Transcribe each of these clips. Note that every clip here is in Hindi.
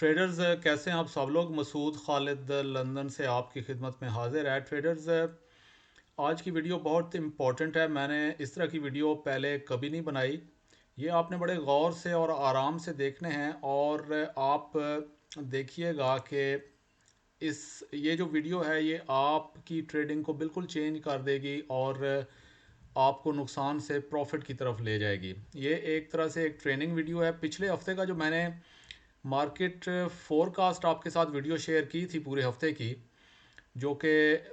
ट्रेडर्स कैसे हैं आप सब लोग। मसूद खालिद लंदन से आपकी खिदमत में हाजिर है। ट्रेडर्स, आज की वीडियो बहुत इम्पोर्टेंट है। मैंने इस तरह की वीडियो पहले कभी नहीं बनाई। ये आपने बड़े गौर से और आराम से देखने हैं और आप देखिएगा कि इस ये जो वीडियो है ये आपकी ट्रेडिंग को बिल्कुल चेंज कर देगी और आपको नुकसान से प्रॉफिट की तरफ ले जाएगी। ये एक तरह से एक ट्रेनिंग वीडियो है। पिछले हफ्ते का जो मैंने मार्केट फोरकास्ट आपके साथ वीडियो शेयर की थी पूरे हफ्ते की, जो कि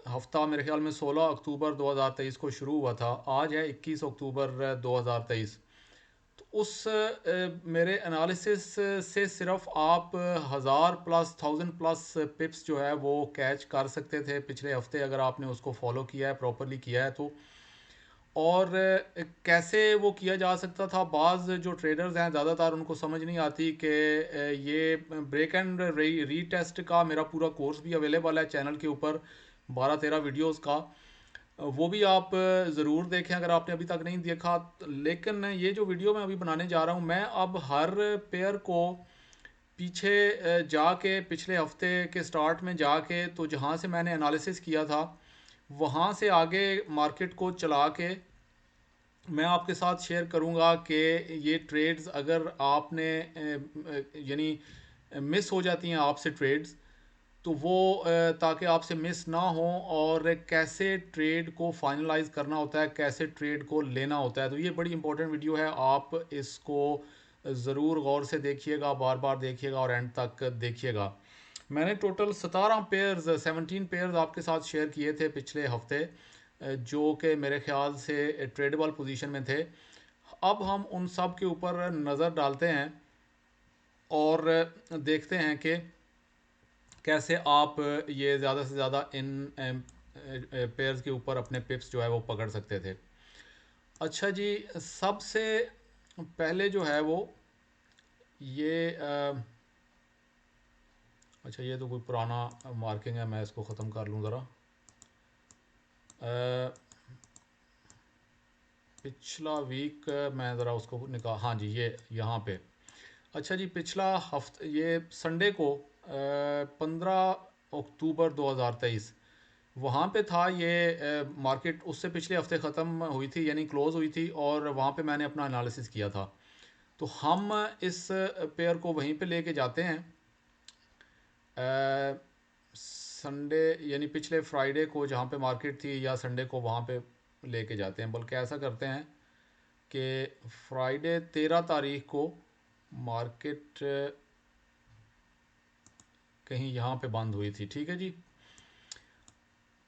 हफ्ता मेरे ख्याल में 16 अक्टूबर 2023 को शुरू हुआ था। आज है 21 अक्टूबर 2023। तो उस मेरे एनालिसिस से सिर्फ आप 1000 प्लस 1000 प्लस पिप्स जो है वो कैच कर सकते थे पिछले हफ्ते, अगर आपने उसको फॉलो किया है, प्रॉपरली किया है तो। और कैसे वो किया जा सकता था, बाज़ जो ट्रेडर्स हैं ज़्यादातर उनको समझ नहीं आती कि ये ब्रेक एंड री टेस्ट का मेरा पूरा कोर्स भी अवेलेबल है चैनल के ऊपर, 12-13 वीडियोस का। वो भी आप ज़रूर देखें अगर आपने अभी तक नहीं देखा। लेकिन ये जो वीडियो मैं अभी बनाने जा रहा हूँ, मैं अब हर पेयर को पीछे जाके पिछले हफ्ते के स्टार्ट में जाके, तो जहाँ से मैंने एनालिसिस किया था वहाँ से आगे मार्केट को चला के मैं आपके साथ शेयर करूंगा कि ये ट्रेड्स अगर आपने यानी मिस हो जाती हैं आपसे ट्रेड्स, तो वो ताकि आपसे मिस ना हो, और कैसे ट्रेड को फाइनलाइज करना होता है, कैसे ट्रेड को लेना होता है। तो ये बड़ी इंपॉर्टेंट वीडियो है, आप इसको ज़रूर गौर से देखिएगा, बार बार देखिएगा और एंड तक देखिएगा। मैंने टोटल 17 पेयर्स आपके साथ शेयर किए थे पिछले हफ्ते, जो कि मेरे ख्याल से ट्रेडेबल पोजीशन में थे। अब हम उन सब के ऊपर नज़र डालते हैं और देखते हैं कि कैसे आप ये ज़्यादा से ज़्यादा इन पेयर्स के ऊपर अपने पिप्स जो है वो पकड़ सकते थे। अच्छा जी, सबसे पहले जो है वो ये अच्छा, ये तो कोई पुराना मार्किंग है, मैं इसको ख़त्म कर लूँ ज़रा। पिछला वीक मैं ज़रा उसको निकाल, हाँ जी, ये यहाँ पे। अच्छा जी, पिछला हफ्ता ये संडे को 15 अक्टूबर 2023 वहाँ पे था ये मार्केट। उससे पिछले हफ्ते ख़त्म हुई थी, यानी क्लोज़ हुई थी, और वहाँ पे मैंने अपना एनालिसिस किया था। तो हम इस पेयर को वहीं पे लेके जाते हैं संडे, यानी पिछले फ्राइडे को जहाँ पे मार्केट थी, या संडे को वहाँ पे लेके जाते हैं। बल्कि ऐसा करते हैं कि फ्राइडे 13 तारीख को मार्केट कहीं यहाँ पे बंद हुई थी, ठीक है जी।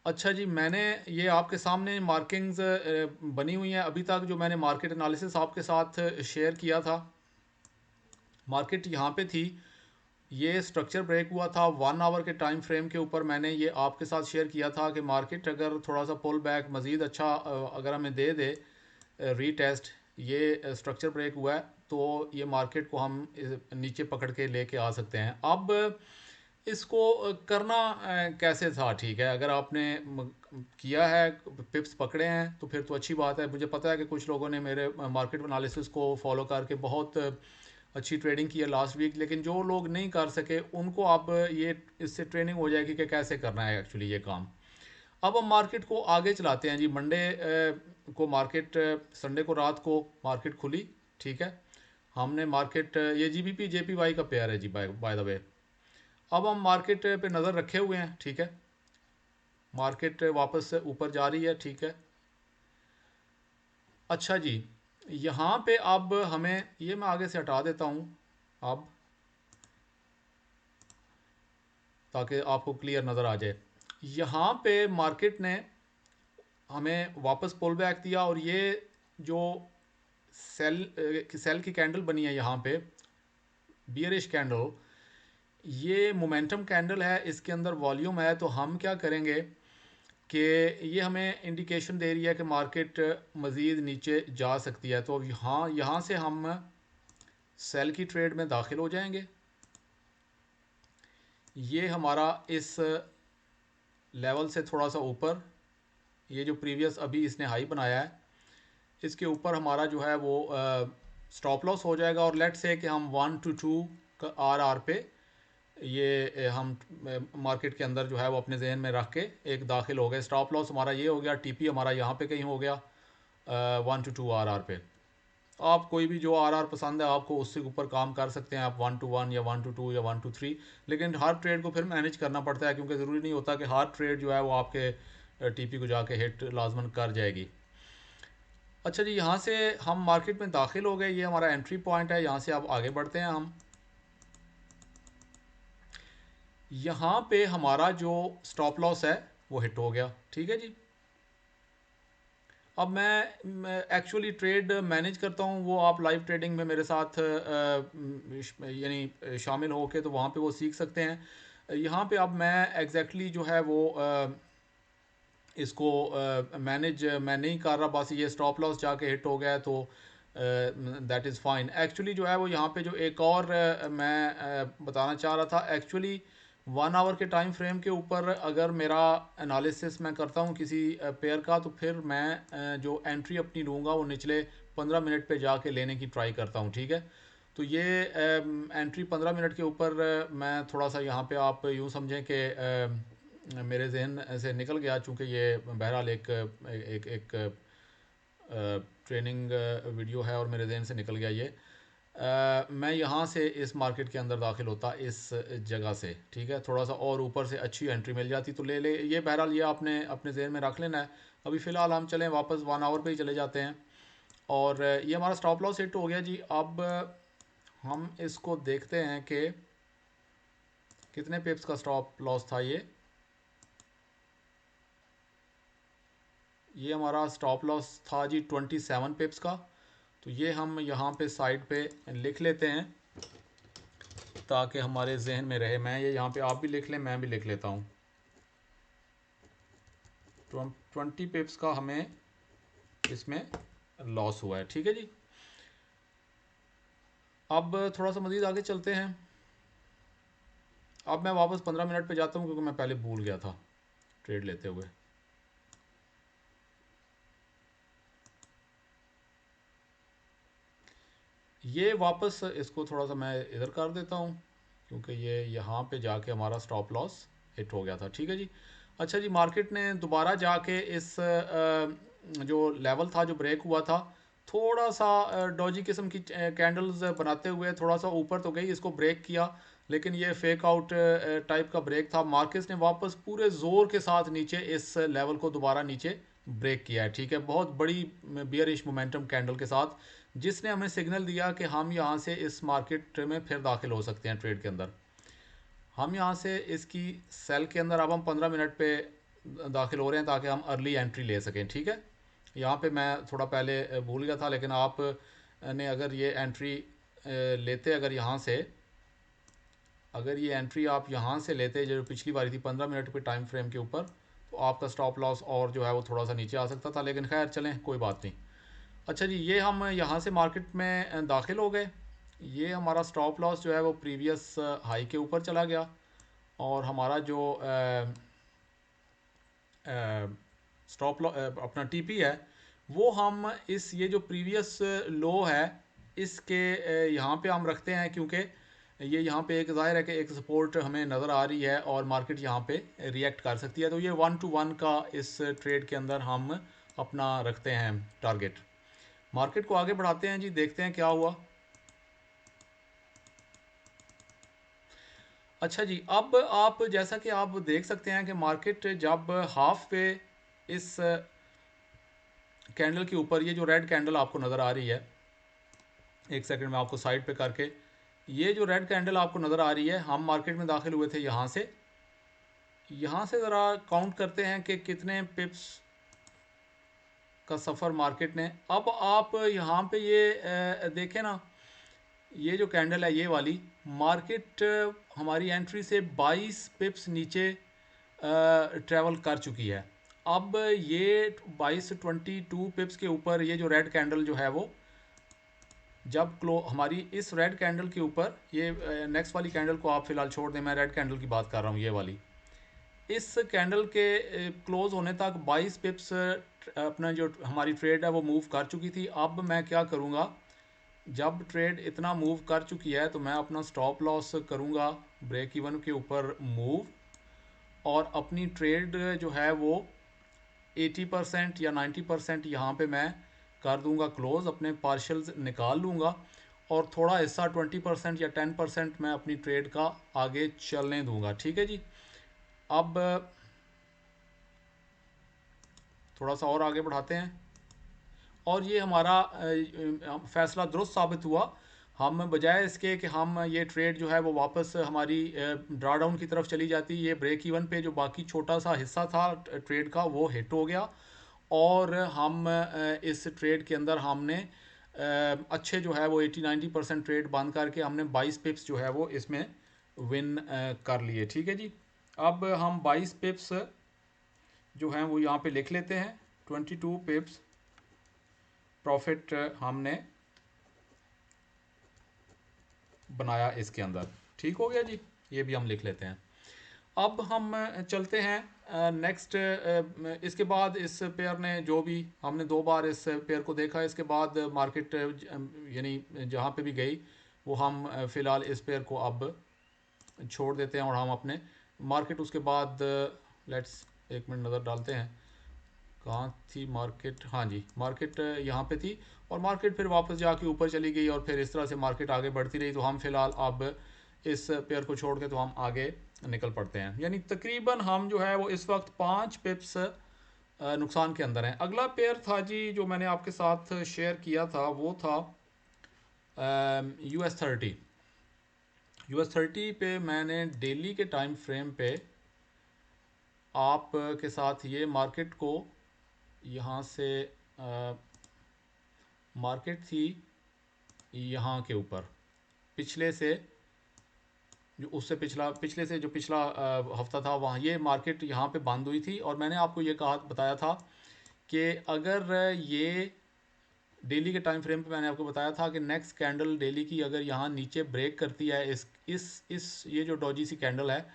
अच्छा जी, मैंने ये आपके सामने मार्किंग्स बनी हुई हैं अभी तक, जो मैंने मार्केट एनालिसिस आपके साथ शेयर किया था। मार्केट यहाँ पे थी, ये स्ट्रक्चर ब्रेक हुआ था 1 आवर के टाइम फ्रेम के ऊपर। मैंने ये आपके साथ शेयर किया था कि मार्केट अगर थोड़ा सा पुल बैक मज़ीद अच्छा अगर हमें दे दे रीटेस्ट, ये स्ट्रक्चर ब्रेक हुआ है, तो ये मार्केट को हम नीचे पकड़ के लेके आ सकते हैं। अब इसको करना कैसे था, ठीक है, अगर आपने किया है, पिप्स पकड़े हैं, तो फिर तो अच्छी बात है। मुझे पता है कि कुछ लोगों ने मेरे मार्केट एनालिसिस को फॉलो करके बहुत अच्छी ट्रेडिंग की है लास्ट वीक, लेकिन जो लोग नहीं कर सके उनको अब ये इससे ट्रेनिंग हो जाएगी कि कैसे करना है एक्चुअली ये काम। अब हम मार्केट को आगे चलाते हैं जी। मंडे को मार्केट, संडे को रात को मार्केट खुली, ठीक है। हमने मार्केट, ये जीबीपी जेपीवाई का पेयर है जी, बाय द वे। अब हम मार्केट पे नज़र रखे हुए हैं, ठीक है। मार्केट वापस से ऊपर जा रही है, ठीक है। अच्छा जी, यहाँ पे अब हमें, ये मैं आगे से हटा देता हूँ अब, ताकि आपको क्लियर नज़र आ जाए। यहाँ पे मार्केट ने हमें वापस पुल बैक दिया, और ये जो सेल की कैंडल बनी है यहाँ पे, बियरिश कैंडल, ये मोमेंटम कैंडल है, इसके अंदर वॉल्यूम है। तो हम क्या करेंगे कि ये हमें इंडिकेशन दे रही है कि मार्केट मज़ीद नीचे जा सकती है। तो यहाँ से हम सेल की ट्रेड में दाखिल हो जाएंगे। ये हमारा इस लेवल से थोड़ा सा ऊपर, ये जो प्रीवियस अभी इसने हाई बनाया है, इसके ऊपर हमारा जो है वो स्टॉप लॉस हो जाएगा। और लेट्स से कि हम 1 to 2 का आर पे ये हम मार्केट के अंदर जो है वो अपने जहन में रख के एक दाखिल हो गए। स्टॉप लॉस हमारा ये हो गया, टीपी हमारा यहाँ पे कहीं हो गया 1 to 2 RR पे। आप कोई भी जो RR पसंद है आपको उससे ऊपर काम कर सकते हैं आप, 1 to 1 या 1 to 2 या 1 to 3। लेकिन हर ट्रेड को फिर मैनेज करना पड़ता है, क्योंकि ज़रूरी नहीं होता कि हर ट्रेड जो है वो आपके टीपी को जाके हिट लाजमन कर जाएगी। अच्छा जी, यहाँ से हम मार्केट में दाखिल हो गए, ये हमारा एंट्री पॉइंट है। यहाँ से आप आगे बढ़ते हैं। हम यहाँ पे हमारा जो स्टॉप लॉस है वो हिट हो गया, ठीक है जी। अब मैं एक्चुअली ट्रेड मैनेज करता हूँ, वो आप लाइव ट्रेडिंग में मेरे साथ यानी शामिल होके तो वहाँ पे वो सीख सकते हैं। यहाँ पे अब मैं एग्जैक्टली जो है वो इसको मैनेज मैं नहीं कर रहा, बस ये स्टॉप लॉस जाके हिट हो गया तो दैट इज़ फाइन। एक्चुअली जो है वो यहाँ पे जो एक और मैं बताना चाह रहा था, एक्चुअली 1 आवर के टाइम फ्रेम के ऊपर अगर मेरा एनालिसिस मैं करता हूँ किसी पेयर का, तो फिर मैं जो एंट्री अपनी लूँगा वो निचले 15 मिनट पे जाके लेने की ट्राई करता हूँ, ठीक है। तो ये एंट्री 15 मिनट के ऊपर मैं थोड़ा सा यहाँ पे आप यूँ समझें कि मेरे जहन से निकल गया, चूँकि ये बहरहाल एक एक एक ट्रेनिंग वीडियो है और मेरे जहन से निकल गया ये। मैं यहाँ से इस मार्केट के अंदर दाखिल होता इस जगह से, ठीक है। थोड़ा सा और ऊपर से अच्छी एंट्री मिल जाती तो ले ये बहरहाल ये आपने अपने जहन में रख लेना है। अभी फ़िलहाल हम चलें वापस 1 आवर पे ही चले जाते हैं। और ये हमारा स्टॉप लॉस हिट हो गया जी। अब हम इसको देखते हैं कि कितने पिप्स का स्टॉप लॉस था ये हमारा स्टॉप लॉस था जी 27 पिप्स का। तो ये हम यहाँ पे साइड पे लिख लेते हैं ताकि हमारे जहन में रहे। मैं ये यहाँ पे आप भी लिख लें, मैं भी लिख लेता हूँ। 20 पिप्स का हमें इसमें लॉस हुआ है, ठीक है जी। अब थोड़ा सा मज़ीद आगे चलते हैं। अब मैं वापस 15 मिनट पे जाता हूँ क्योंकि मैं पहले भूल गया था ट्रेड लेते हुए। ये वापस इसको थोड़ा सा मैं इधर कर देता हूँ क्योंकि ये यहाँ पे जाके हमारा स्टॉप लॉस हिट हो गया था, ठीक है जी। अच्छा जी, मार्केट ने दोबारा जाके इस जो लेवल था जो ब्रेक हुआ था, थोड़ा सा डॉजी किस्म की कैंडल्स बनाते हुए थोड़ा सा ऊपर तो गई, इसको ब्रेक किया, लेकिन ये फेक आउट टाइप का ब्रेक था। मार्केट्स ने वापस पूरे ज़ोर के साथ नीचे इस लेवल को दोबारा नीचे ब्रेक किया है, ठीक है, बहुत बड़ी बियरिश मोमेंटम कैंडल के साथ, जिसने हमें सिग्नल दिया कि हम यहाँ से इस मार्केट में फिर दाखिल हो सकते हैं ट्रेड के अंदर। हम यहाँ से इसकी सेल के अंदर अब हम 15 मिनट पे दाखिल हो रहे हैं ताकि हम अर्ली एंट्री ले सकें, ठीक है। यहाँ पे मैं थोड़ा पहले भूल गया था, लेकिन आप ने अगर ये एंट्री लेते, अगर ये एंट्री आप यहाँ से लेते जो पिछली बारी थी 15 मिनट के टाइम फ्रेम के ऊपर, तो आपका स्टॉप लॉस और जो है वो थोड़ा सा नीचे आ सकता था, लेकिन खैर चलें कोई बात नहीं। अच्छा जी, ये हम यहाँ से मार्केट में दाखिल हो गए। ये हमारा स्टॉप लॉस जो है वो प्रीवियस हाई के ऊपर चला गया और हमारा जो स्टॉप लॉ अपना टीपी है वो हम इस ये जो प्रीवियस लो है इसके यहाँ पे हम रखते हैं, क्योंकि ये यहाँ पे एक ज़ाहिर है कि एक सपोर्ट हमें नज़र आ रही है और मार्केट यहाँ पे रिएक्ट कर सकती है। तो ये 1 to 1 का इस ट्रेड के अंदर हम अपना रखते हैं टारगेट। मार्केट को आगे बढ़ाते हैं जी, देखते हैं क्या हुआ। अच्छा जी, अब आप जैसा कि आप देख सकते हैं कि मार्केट जब हाफ पे इस कैंडल के ऊपर, ये जो रेड कैंडल आपको नज़र आ रही है, एक सेकंड में आपको साइड पे करके, ये जो रेड कैंडल आपको नज़र आ रही है, हम मार्केट में दाखिल हुए थे यहाँ से ज़रा काउंट करते हैं कि कितने पिप्स का सफ़र मार्केट ने। अब आप यहाँ पे ये देखें ना, ये जो कैंडल है ये वाली, मार्केट हमारी एंट्री से 22 पिप्स नीचे ट्रैवल कर चुकी है। अब ये 22 पिप्स के ऊपर ये जो रेड कैंडल जो है वो जब हमारी इस रेड कैंडल के ऊपर, ये नेक्स्ट वाली कैंडल को आप फिलहाल छोड़ दें, मैं रेड कैंडल की बात कर रहा हूँ, ये वाली, इस कैंडल के क्लोज होने तक 22 पिप्स अपना जो हमारी ट्रेड है वो मूव कर चुकी थी। अब मैं क्या करूँगा, जब ट्रेड इतना मूव कर चुकी है तो मैं अपना स्टॉप लॉस करूँगा ब्रेक इवन के ऊपर मूव, और अपनी ट्रेड जो है वो 80% या 90% यहाँ पे मैं कर दूंगा क्लोज, अपने पार्शल्स निकाल लूँगा, और थोड़ा हिस्सा 20% या 10% मैं अपनी ट्रेड का आगे चलने दूंगा। ठीक है जी। अब थोड़ा सा और आगे बढ़ाते हैं, और ये हमारा फैसला दुरुस्त साबित हुआ। हम बजाय इसके कि हम ये ट्रेड जो है वो वापस हमारी ड्रा डाउन की तरफ चली जाती, ये ब्रेक इवन पे जो बाकी छोटा सा हिस्सा था ट्रेड का वो हिट हो गया, और हम इस ट्रेड के अंदर हमने अच्छे जो है वो 80-90% ट्रेड बंद करके हमने 22 पिप्स जो है वो इसमें विन कर लिए। ठीक है जी। अब हम 22 पिप्स जो हैं वो यहाँ पे लिख लेते हैं। 22 पिप्स प्रॉफिट हमने बनाया इसके अंदर। ठीक हो गया जी, ये भी हम लिख लेते हैं। अब हम चलते हैं नेक्स्ट। इसके बाद इस पेयर ने जो भी हमने 2 बार इस पेयर को देखा, इसके बाद मार्केट यानी जहाँ पे भी गई वो हम फ़िलहाल इस पेयर को अब छोड़ देते हैं, और हम अपने मार्केट उसके बाद लेट्स एक मिनट नज़र डालते हैं कहाँ थी मार्केट। हाँ जी, मार्केट यहाँ पे थी, और मार्केट फिर वापस जाके ऊपर चली गई, और फिर इस तरह से मार्केट आगे बढ़ती रही। तो हम फिलहाल अब इस पेयर को छोड़ के तो हम आगे निकल पड़ते हैं। यानी तकरीबन हम जो है वो इस वक्त 5 पिप्स नुकसान के अंदर हैं। अगला पेयर था जी जो मैंने आपके साथ शेयर किया था, वो था US 30। US 30 पे मैंने डेली के टाइम फ्रेम पे आप के साथ ये मार्केट को यहाँ से मार्केट थी यहाँ के ऊपर, पिछले से जो उससे पिछले से जो पिछला हफ्ता था, वहाँ ये मार्केट यहाँ पे बंद हुई थी, और मैंने आपको ये कहा बताया था कि अगर ये डेली के टाइम फ्रेम पे मैंने आपको बताया था कि नेक्स्ट कैंडल डेली की अगर यहाँ नीचे ब्रेक करती है, इस ये जो डॉजी सी कैंडल है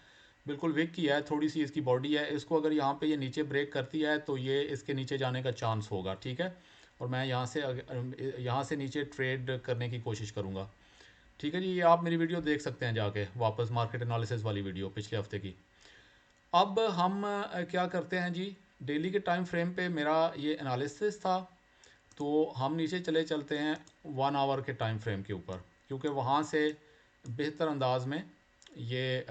बिल्कुल वीक की है, थोड़ी सी इसकी बॉडी है, इसको अगर यहाँ पे ये नीचे ब्रेक करती है तो ये इसके नीचे जाने का चांस होगा। ठीक है, और मैं यहाँ से नीचे ट्रेड करने की कोशिश करूँगा। ठीक है जी, ये आप मेरी वीडियो देख सकते हैं जाके वापस, मार्केट एनालिसिस वाली वीडियो पिछले हफ्ते की। अब हम क्या करते हैं जी, डेली के टाइम फ्रेम पे मेरा ये एनालिसिस था, तो हम नीचे चले चलते हैं 1 आवर के टाइम फ्रेम के ऊपर, क्योंकि वहाँ से बेहतर अंदाज में ये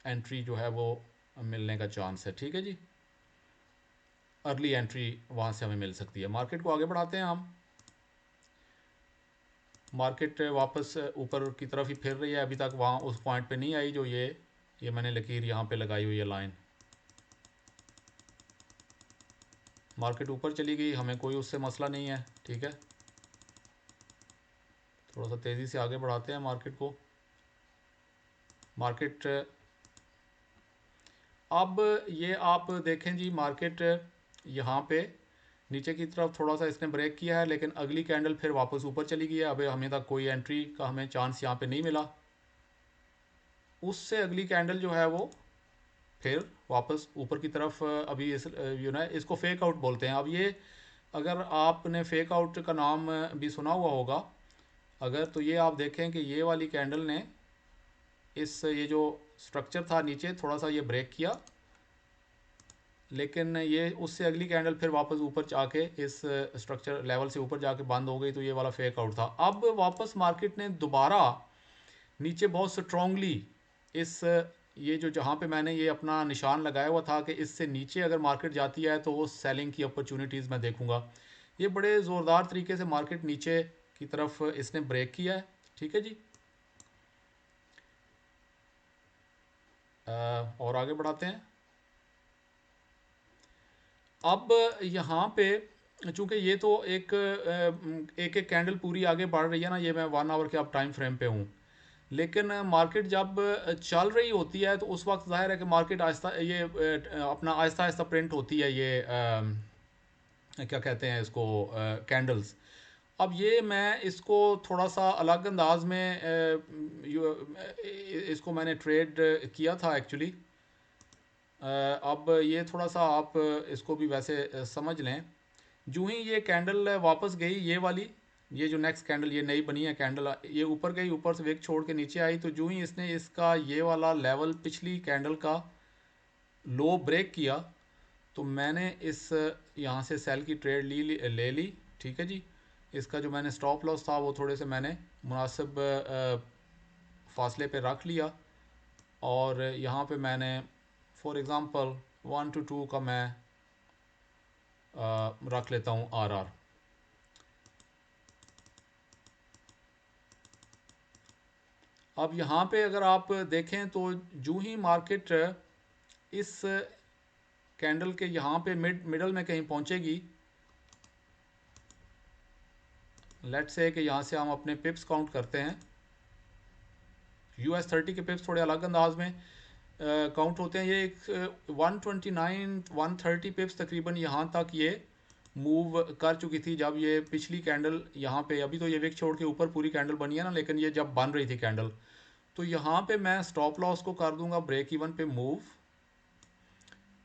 एंट्री जो है वो मिलने का चांस है। ठीक है जी, अर्ली एंट्री वहाँ से हमें मिल सकती है। मार्केट को आगे बढ़ाते हैं हम। मार्केट वापस ऊपर की तरफ ही फिर रही है, अभी तक वहाँ उस पॉइंट पे नहीं आई जो ये मैंने लकीर यहाँ पे लगाई हुई है लाइन। मार्केट ऊपर चली गई, हमें कोई उससे मसला नहीं है। ठीक है, थोड़ा सा तेज़ी से आगे बढ़ाते हैं मार्केट को। मार्केट अब ये आप देखें जी, मार्केट यहाँ पे नीचे की तरफ थोड़ा सा इसने ब्रेक किया है, लेकिन अगली कैंडल फिर वापस ऊपर चली गई है। अभी हमें तक कोई एंट्री का हमें चांस यहाँ पे नहीं मिला। उससे अगली कैंडल जो है वो फिर वापस ऊपर की तरफ अभी इस इसको फेक आउट बोलते हैं। अब ये अगर आपने फेक आउट का नाम भी सुना हुआ होगा अगर, तो ये आप देखें कि ये वाली कैंडल ने ये जो स्ट्रक्चर था नीचे थोड़ा सा ये ब्रेक किया, लेकिन ये उससे अगली कैंडल फिर वापस ऊपर जाके इस स्ट्रक्चर लेवल से ऊपर जाके बंद हो गई, तो ये वाला फेक आउट था। अब वापस मार्केट ने दोबारा नीचे बहुत स्ट्रांगली इस ये जो जहाँ पे मैंने ये अपना निशान लगाया हुआ था कि इससे नीचे अगर मार्केट जाती है तो वो सेलिंग की अपॉर्चुनिटीज़ मैं देखूंगा। ये बड़े ज़ोरदार तरीके से मार्केट नीचे की तरफ इसने ब्रेक किया है। ठीक है जी। और आगे बढ़ाते हैं। अब यहाँ पे चूंकि ये तो एक एक कैंडल पूरी आगे बढ़ रही है ना, ये मैं 1 आवर के अब टाइम फ्रेम पे हूँ, लेकिन मार्केट जब चल रही होती है तो उस वक्त जाहिर है कि मार्केट आहिस्ता ये अपना आहिस्ता आहिस्ता प्रिंट होती है, ये क्या कहते हैं इसको, कैंडल्स। अब ये मैं इसको थोड़ा सा अलग अंदाज में इसको मैंने ट्रेड किया था एक्चुअली। अब ये थोड़ा सा आप इसको भी वैसे समझ लें। यूं ही ये कैंडल वापस गई ये वाली, ये जो नेक्स्ट कैंडल ये नई बनी है कैंडल, ये ऊपर गई, ऊपर से विक छोड़ के नीचे आई, तो जो ही इसने इसका ये वाला लेवल पिछली कैंडल का लो ब्रेक किया, तो मैंने इस यहाँ से सेल की ट्रेड ले ली। ठीक है जी। इसका जो मैंने स्टॉप लॉस था वो थोड़े से मैंने मुनासिब फासले पे रख लिया, और यहाँ पे मैंने फॉर एग्ज़ाम्पल 1 to 2 का मैं रख लेता हूँ RR। अब यहाँ पे अगर आप देखें तो जो ही मार्केट इस कैंडल के यहाँ पे मिडल में कहीं पहुँचेगी, लेट्स से कि यहाँ से हम अपने पिप्स काउंट करते हैं। US30 के पिप्स थोड़े अलग अंदाज में काउंट होते हैं। ये एक 129 130 पिप्स तकरीबन यहाँ तक ये मूव कर चुकी थी जब ये पिछली कैंडल यहाँ पे, अभी तो ये विक छोड़ के ऊपर पूरी कैंडल बनी है ना, लेकिन ये जब बन रही थी कैंडल, तो यहाँ पे मैं स्टॉप लॉस को कर दूंगा ब्रेक इवन पे मूव।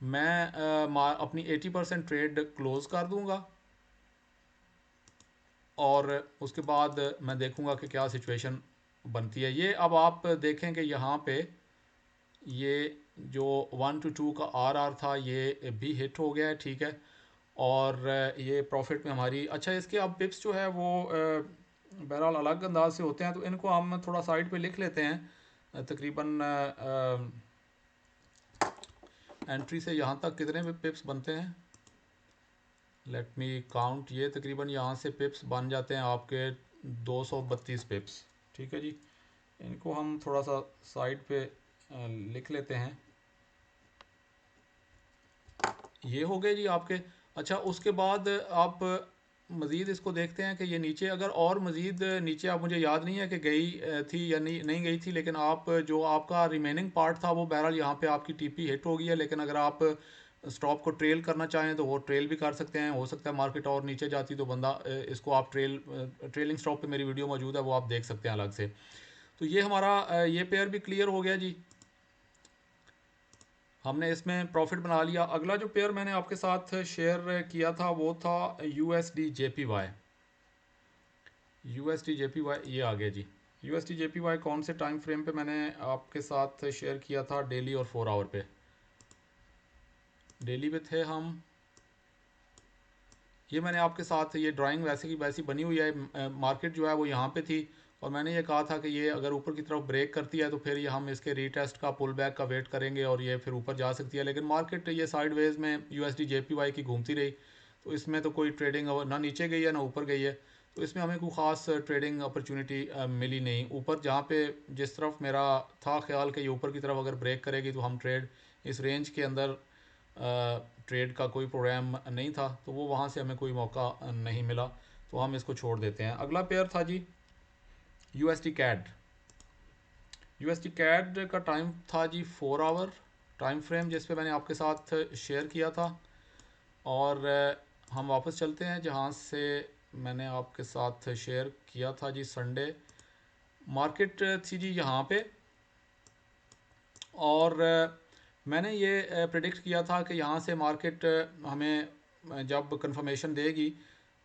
मैं अपनी 80% ट्रेड क्लोज कर दूंगा, और उसके बाद मैं देखूंगा कि क्या सिचुएशन बनती है। ये अब आप देखें कि यहाँ पे ये जो 1 to 2 का RR था ये भी हिट हो गया है। ठीक है। और ये प्रॉफिट में हमारी, अच्छा इसके अब पिप्स जो है वो बहरहाल अलग अंदाज से होते हैं, तो इनको हम थोड़ा साइड पे लिख लेते हैं। तकरीबन एंट्री से यहाँ तक कितने पिप्स बनते हैं, लेट मी काउंट। ये तकरीबन यहाँ से पिप्स बन जाते हैं आपके 232 पिप्स। ठीक है जी। इनको हम थोड़ा सा साइड पे लिख लेते हैं। ये हो गए जी आपके। अच्छा उसके बाद आप मज़ीद इसको देखते हैं कि ये नीचे अगर और मज़ीद नीचे, आप मुझे याद नहीं है कि गई थी या नहीं गई थी, लेकिन आप जो आपका रिमेनिंग पार्ट था वो बहरहाल यहाँ पे आपकी टीपी हिट हो गई है। लेकिन अगर आप स्टॉप को ट्रेल करना चाहें तो वो ट्रेल भी कर सकते हैं। हो सकता है मार्केट और नीचे जाती तो बंदा इसको आप ट्रेलिंग स्टॉप पे मेरी वीडियो मौजूद है, वो आप देख सकते हैं अलग से। तो ये हमारा ये पेयर भी क्लियर हो गया जी, हमने इसमें प्रॉफिट बना लिया। अगला जो पेयर मैंने आपके साथ शेयर किया था वो था USD JPY। USD JPY ये आ गया जी। USD JPY कौन से टाइम फ्रेम पे मैंने आपके साथ शेयर किया था, डेली और 4 आवर पे। डेली पे थे हम, ये मैंने आपके साथ ये ड्राइंग वैसे की वैसी बनी हुई है। मार्केट जो है वो यहाँ पे थी, और मैंने ये कहा था कि ये अगर ऊपर की तरफ ब्रेक करती है तो फिर ये हम इसके रीटेस्ट का पुल बैक का वेट करेंगे और ये फिर ऊपर जा सकती है। लेकिन मार्केट ये साइडवेज में USD JPY की घूमती रही, तो इसमें तो कोई ट्रेडिंग ना नीचे गई है ना ऊपर गई है, तो इसमें हमें कोई ख़ास ट्रेडिंग अपॉर्चुनिटी मिली नहीं। ऊपर जहाँ पे जिस तरफ मेरा था ख्याल कि ये ऊपर की तरफ अगर ब्रेक करेगी तो हम ट्रेड इस रेंज के अंदर ट्रेड का कोई प्रोग्राम नहीं था, तो वो वहाँ से हमें कोई मौका नहीं मिला, तो हम इसको छोड़ देते हैं। अगला पेयर था जी USD CAD। USD CAD का टाइम था जी 4 आवर टाइम फ्रेम, जिस पे मैंने आपके साथ शेयर किया था। और हम वापस चलते हैं जहाँ से मैंने आपके साथ शेयर किया था जी संडे। मार्केट थी जी यहाँ पे, और मैंने ये प्रिडिक्ट किया था कि यहाँ से मार्केट हमें जब कंफर्मेशन देगी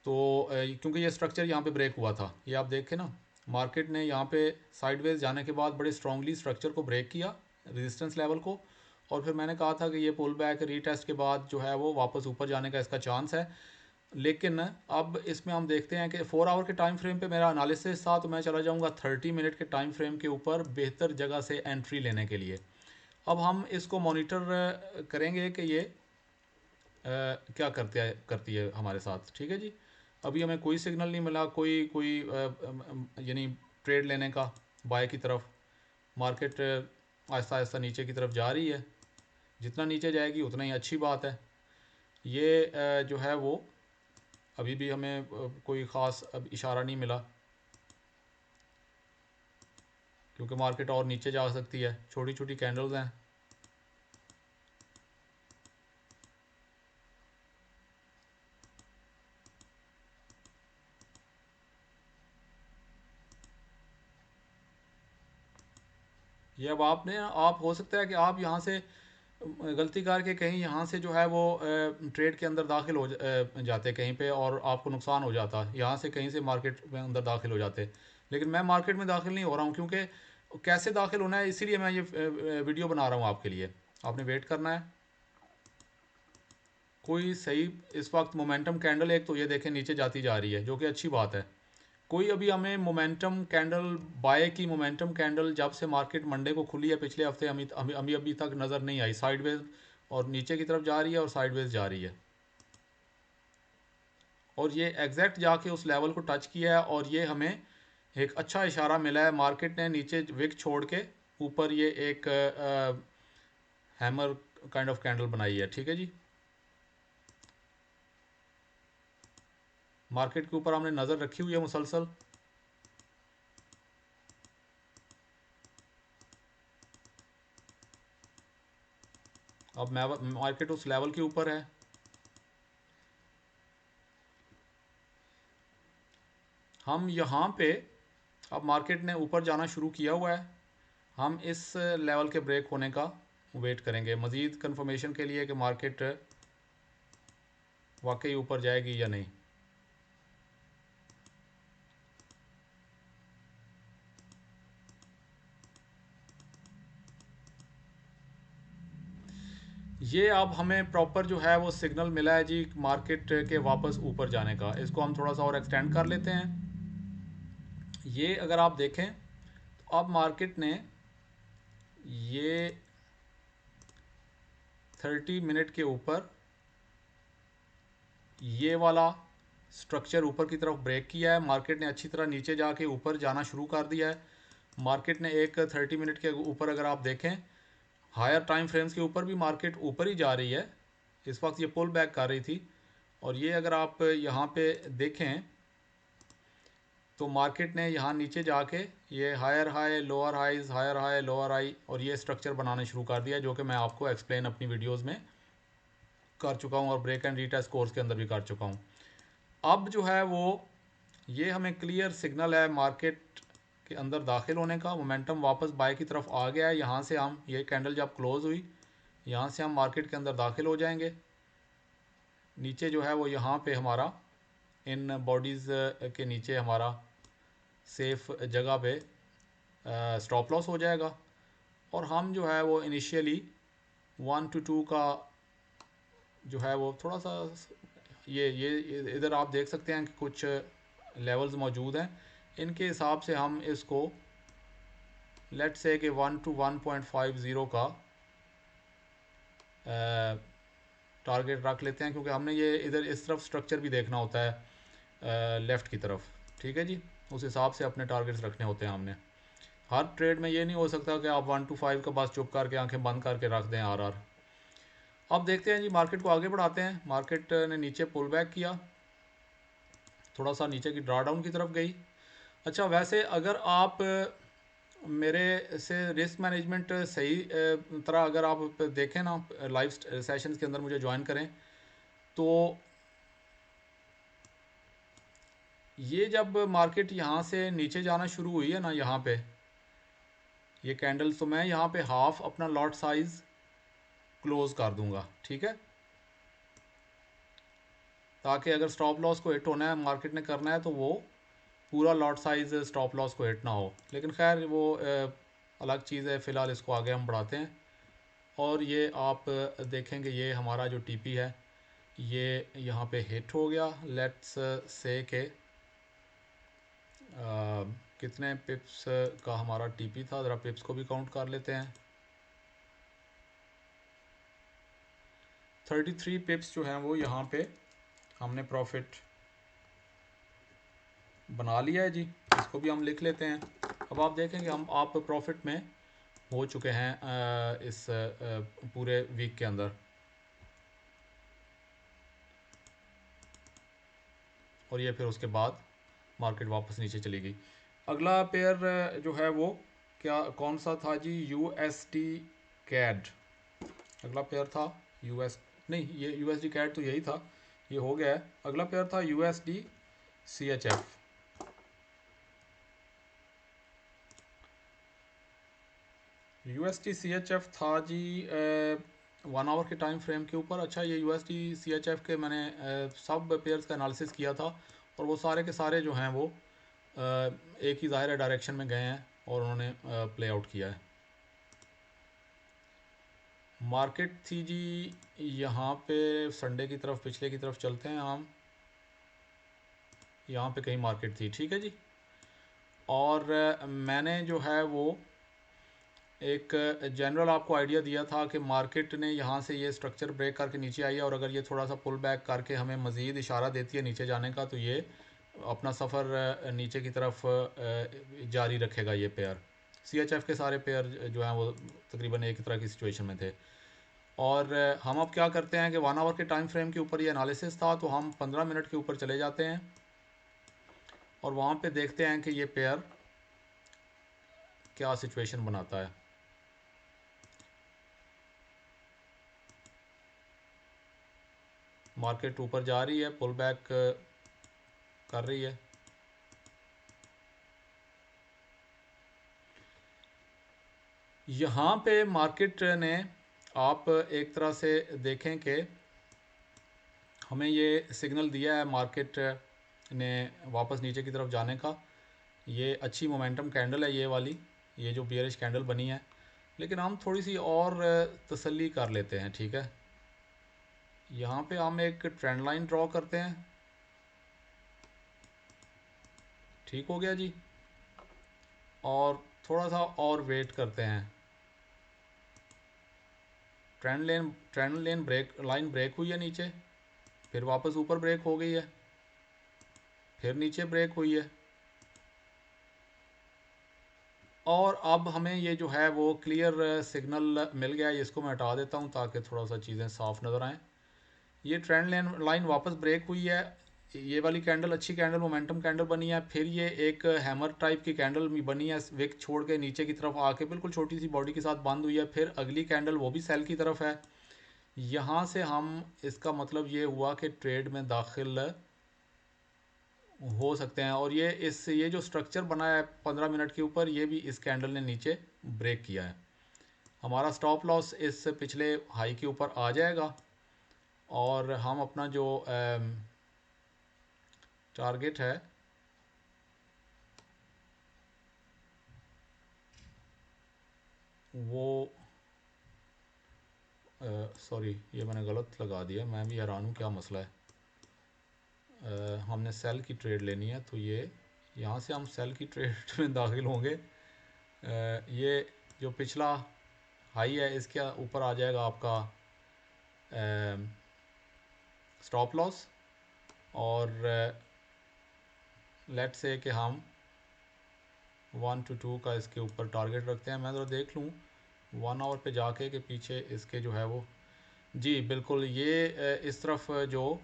तो क्योंकि ये स्ट्रक्चर यहाँ पे ब्रेक हुआ था, ये आप देखें ना, मार्केट ने यहाँ पे साइडवेज जाने के बाद बड़े स्ट्रांगली स्ट्रक्चर को ब्रेक किया, रेजिस्टेंस लेवल को, और फिर मैंने कहा था कि ये पुल बैक रीटेस्ट के बाद जो है वो वापस ऊपर जाने का इसका चांस है। लेकिन अब इसमें हम देखते हैं कि 4 आवर के टाइम फ्रेम पे मेरा एनालिसिस था, तो मैं चला जाऊँगा 30 मिनट के टाइम फ्रेम के ऊपर बेहतर जगह से एंट्री लेने के लिए। अब हम इसको मॉनिटर करेंगे कि ये क्या करती है हमारे साथ। ठीक है जी। अभी हमें कोई सिग्नल नहीं मिला, कोई कोई यानी ट्रेड लेने का बाय की तरफ। मार्केट आहिस्ता आहिस्ता नीचे की तरफ जा रही है, जितना नीचे जाएगी उतना ही अच्छी बात है। ये जो है वो अभी भी हमें कोई ख़ास अब इशारा नहीं मिला, क्योंकि मार्केट और नीचे जा सकती है, छोटी छोटी कैंडल्स हैं। ये अब आपने, आप हो सकता है कि आप यहाँ से गलती करके कहीं यहाँ से जो है वो ट्रेड के अंदर दाखिल हो जाते कहीं पे, और आपको नुकसान हो जाता, यहाँ से कहीं से मार्केट में अंदर दाखिल हो जाते। लेकिन मैं मार्केट में दाखिल नहीं हो रहा हूँ, क्योंकि कैसे दाखिल होना है, इसीलिए मैं ये वीडियो बना रहा हूँ आपके लिए। आपने वेट करना है कोई सही। इस वक्त मोमेंटम कैंडल एक तो ये देखें नीचे जाती जा रही है, जो कि अच्छी बात है। कोई अभी हमें मोमेंटम कैंडल, बाय की मोमेंटम कैंडल जब से मार्केट मंडे को खुली है पिछले हफ्ते, अभी तक नज़र नहीं आई। साइडवेज और नीचे की तरफ जा रही है और साइडवेज जा रही है, और ये एग्जैक्ट जाके उस लेवल को टच किया है, और ये हमें एक अच्छा इशारा मिला है। मार्केट ने नीचे विक छोड़ के ऊपर ये एक हैमर काइंड ऑफ कैंडल बनाई है। ठीक है जी, मार्केट के ऊपर हमने नज़र रखी हुई है मुसलसल। अब मार्केट उस लेवल के ऊपर है। हम यहाँ पे, अब मार्केट ने ऊपर जाना शुरू किया हुआ है। हम इस लेवल के ब्रेक होने का वेट करेंगे मज़ीद कंफर्मेशन के लिए कि मार्केट वाकई ऊपर जाएगी या नहीं। ये अब हमें प्रॉपर जो है वो सिग्नल मिला है जी मार्केट के वापस ऊपर जाने का। इसको हम थोड़ा सा और एक्सटेंड कर लेते हैं। ये अगर आप देखें तो अब मार्केट ने ये 30 मिनट के ऊपर ये वाला स्ट्रक्चर ऊपर की तरफ ब्रेक किया है। मार्केट ने अच्छी तरह नीचे जाके ऊपर जाना शुरू कर दिया है। मार्केट ने एक 30 मिनट के ऊपर अगर आप देखें, हायर टाइम फ्रेम्स के ऊपर भी मार्केट ऊपर ही जा रही है। इस वक्त ये पुल बैक कर रही थी, और ये अगर आप यहाँ पे देखें तो मार्केट ने यहाँ नीचे जाके ये higher high lower highs, higher high lower high, और ये स्ट्रक्चर बनाना शुरू कर दिया, जो कि मैं आपको एक्सप्लेन अपनी वीडियोस में कर चुका हूँ और ब्रेक एंड रीटेस्ट कोर्स के अंदर भी कर चुका हूँ। अब जो है वो ये हमें क्लियर सिग्नल है मार्केट के अंदर दाखिल होने का। मोमेंटम वापस बाय की तरफ आ गया है। यहाँ से हम, ये कैंडल जब क्लोज हुई, यहाँ से हम मार्केट के अंदर दाखिल हो जाएंगे। नीचे जो है वो यहाँ पे हमारा इन बॉडीज़ के नीचे हमारा सेफ जगह पे स्टॉप लॉस हो जाएगा, और हम जो है वो इनिशियली 1 to 2 का जो है वो थोड़ा सा, ये इधर आप देख सकते हैं कि कुछ लेवल्स मौजूद हैं। इनके हिसाब से हम इसको लेट से कि 1 to 1.50 का टारगेट रख लेते हैं, क्योंकि हमने ये इधर इस तरफ स्ट्रक्चर भी देखना होता है लेफ़्ट की तरफ। ठीक है जी, उस हिसाब से अपने टारगेट्स रखने होते हैं हमने। हर ट्रेड में ये नहीं हो सकता कि आप 1 to 5 का बस चुप करके आंखें बंद करके रख दें आर। अब देखते हैं जी, मार्केट को आगे बढ़ाते हैं। मार्केट ने नीचे पुल बैक किया, थोड़ा सा नीचे की ड्रा डाउन की तरफ गई। अच्छा, वैसे अगर आप मेरे से रिस्क मैनेजमेंट सही तरह अगर आप देखें ना, लाइव सेशंस के अंदर मुझे ज्वाइन करें, तो ये जब मार्केट यहाँ से नीचे जाना शुरू हुई है ना, यहाँ पे ये कैंडल, तो मैं यहाँ पे हाफ अपना लॉट साइज क्लोज कर दूंगा। ठीक है, ताकि अगर स्टॉप लॉस को हिट होना है, मार्केट ने करना है, तो वो पूरा लॉट साइज स्टॉप लॉस को हिट ना हो। लेकिन खैर वो अलग चीज़ है। फ़िलहाल इसको आगे हम बढ़ाते हैं, और ये आप देखेंगे ये हमारा जो टीपी है ये यहाँ पे हिट हो गया। लेट्स से के कितने पिप्स का हमारा टीपी था, ज़रा पिप्स को भी काउंट कर लेते हैं। 33 पिप्स जो हैं वो यहाँ पे हमने प्रॉफिट बना लिया है जी। इसको भी हम लिख लेते हैं। अब आप देखेंगे हम आप प्रॉफिट में हो चुके हैं इस पूरे वीक के अंदर, और ये फिर उसके बाद मार्केट वापस नीचे चली गई। अगला पेयर जो है वो क्या कौन सा था जी? यूएसडी कैड अगला पेयर था। यूएस नहीं, ये यूएसडी कैड तो यही था, ये हो गया है। अगला पेयर था यूएसडी सीएचएफ। यूएसडी सीएचएफ था जी 1 आवर के टाइम फ्रेम के ऊपर। अच्छा, ये USD CHF के मैंने सब पेयर्स का एनालिसिस किया था, और वो सारे के सारे जो हैं वो एक ही ज़ाहिर डायरेक्शन में गए हैं और उन्होंने प्ले आउट किया है। मार्केट थी जी यहाँ पे संडे की तरफ, पिछले की तरफ चलते हैं हम। यहाँ पे कहीं मार्केट थी, ठीक है जी। और मैंने जो है वो एक जनरल आपको आइडिया दिया था कि मार्केट ने यहाँ से ये स्ट्रक्चर ब्रेक करके नीचे आई है, और अगर ये थोड़ा सा पुल बैक करके हमें मज़ीद इशारा देती है नीचे जाने का, तो ये अपना सफ़र नीचे की तरफ जारी रखेगा ये पेयर। CHF के सारे पेयर जो हैं वो तकरीबन एक तरह की सिचुएशन में थे। और हम अब क्या करते हैं कि 1 आवर के टाइम फ्रेम के ऊपर ये एनालिसिस था, तो हम 15 मिनट के ऊपर चले जाते हैं और वहाँ पे देखते हैं कि ये पेयर क्या सिचुएशन बनाता है। मार्केट ऊपर जा रही है, पुल बैक कर रही है। यहाँ पे मार्केट ने, आप एक तरह से देखें कि हमें ये सिग्नल दिया है मार्केट ने वापस नीचे की तरफ जाने का। ये अच्छी मोमेंटम कैंडल है ये वाली, ये जो बियरिश कैंडल बनी है। लेकिन हम थोड़ी सी और तसल्ली कर लेते हैं, ठीक है। यहाँ पे हम एक ट्रेंड लाइन ड्रॉ करते हैं। ठीक हो गया जी। और थोड़ा सा और वेट करते हैं। ट्रेंड लाइन ब्रेक हुई है नीचे, फिर वापस ऊपर ब्रेक हो गई है, फिर नीचे ब्रेक हुई है। और अब हमें ये जो है वो क्लियर सिग्नल मिल गया है। इसको मैं हटा देता हूँ ताकि थोड़ा सा चीज़ें साफ़ नज़र आएँ। ये ट्रेंड लाइन वापस ब्रेक हुई है। ये वाली कैंडल अच्छी कैंडल, मोमेंटम कैंडल बनी है। फिर ये एक हैमर टाइप की कैंडल बनी है, विक छोड़ के नीचे की तरफ आके बिल्कुल छोटी सी बॉडी के साथ बंद हुई है। फिर अगली कैंडल वो भी सेल की तरफ है। यहाँ से हम, इसका मतलब ये हुआ कि ट्रेड में दाखिल हो सकते हैं। और ये जो स्ट्रक्चर बना है 15 मिनट के ऊपर, ये भी इस कैंडल ने नीचे ब्रेक किया है। हमारा स्टॉप लॉस इस पिछले हाई के ऊपर आ जाएगा, और हम अपना जो टारगेट है वो, सॉरी ये मैंने गलत लगा दिया। मैं भी हैरान हूँ क्या मसला है। हमने सेल की ट्रेड लेनी है, तो ये यहाँ से हम सेल की ट्रेड में दाखिल होंगे। ये जो पिछला हाई है इसके ऊपर आ जाएगा आपका स्टॉप लॉस। और लेट से कि हम 1 to 2 का इसके ऊपर टारगेट रखते हैं। मैं ज़रा देख लूँ 1 आवर पे जाके कि पीछे इसके जो है वो, जी बिल्कुल ये इस तरफ जो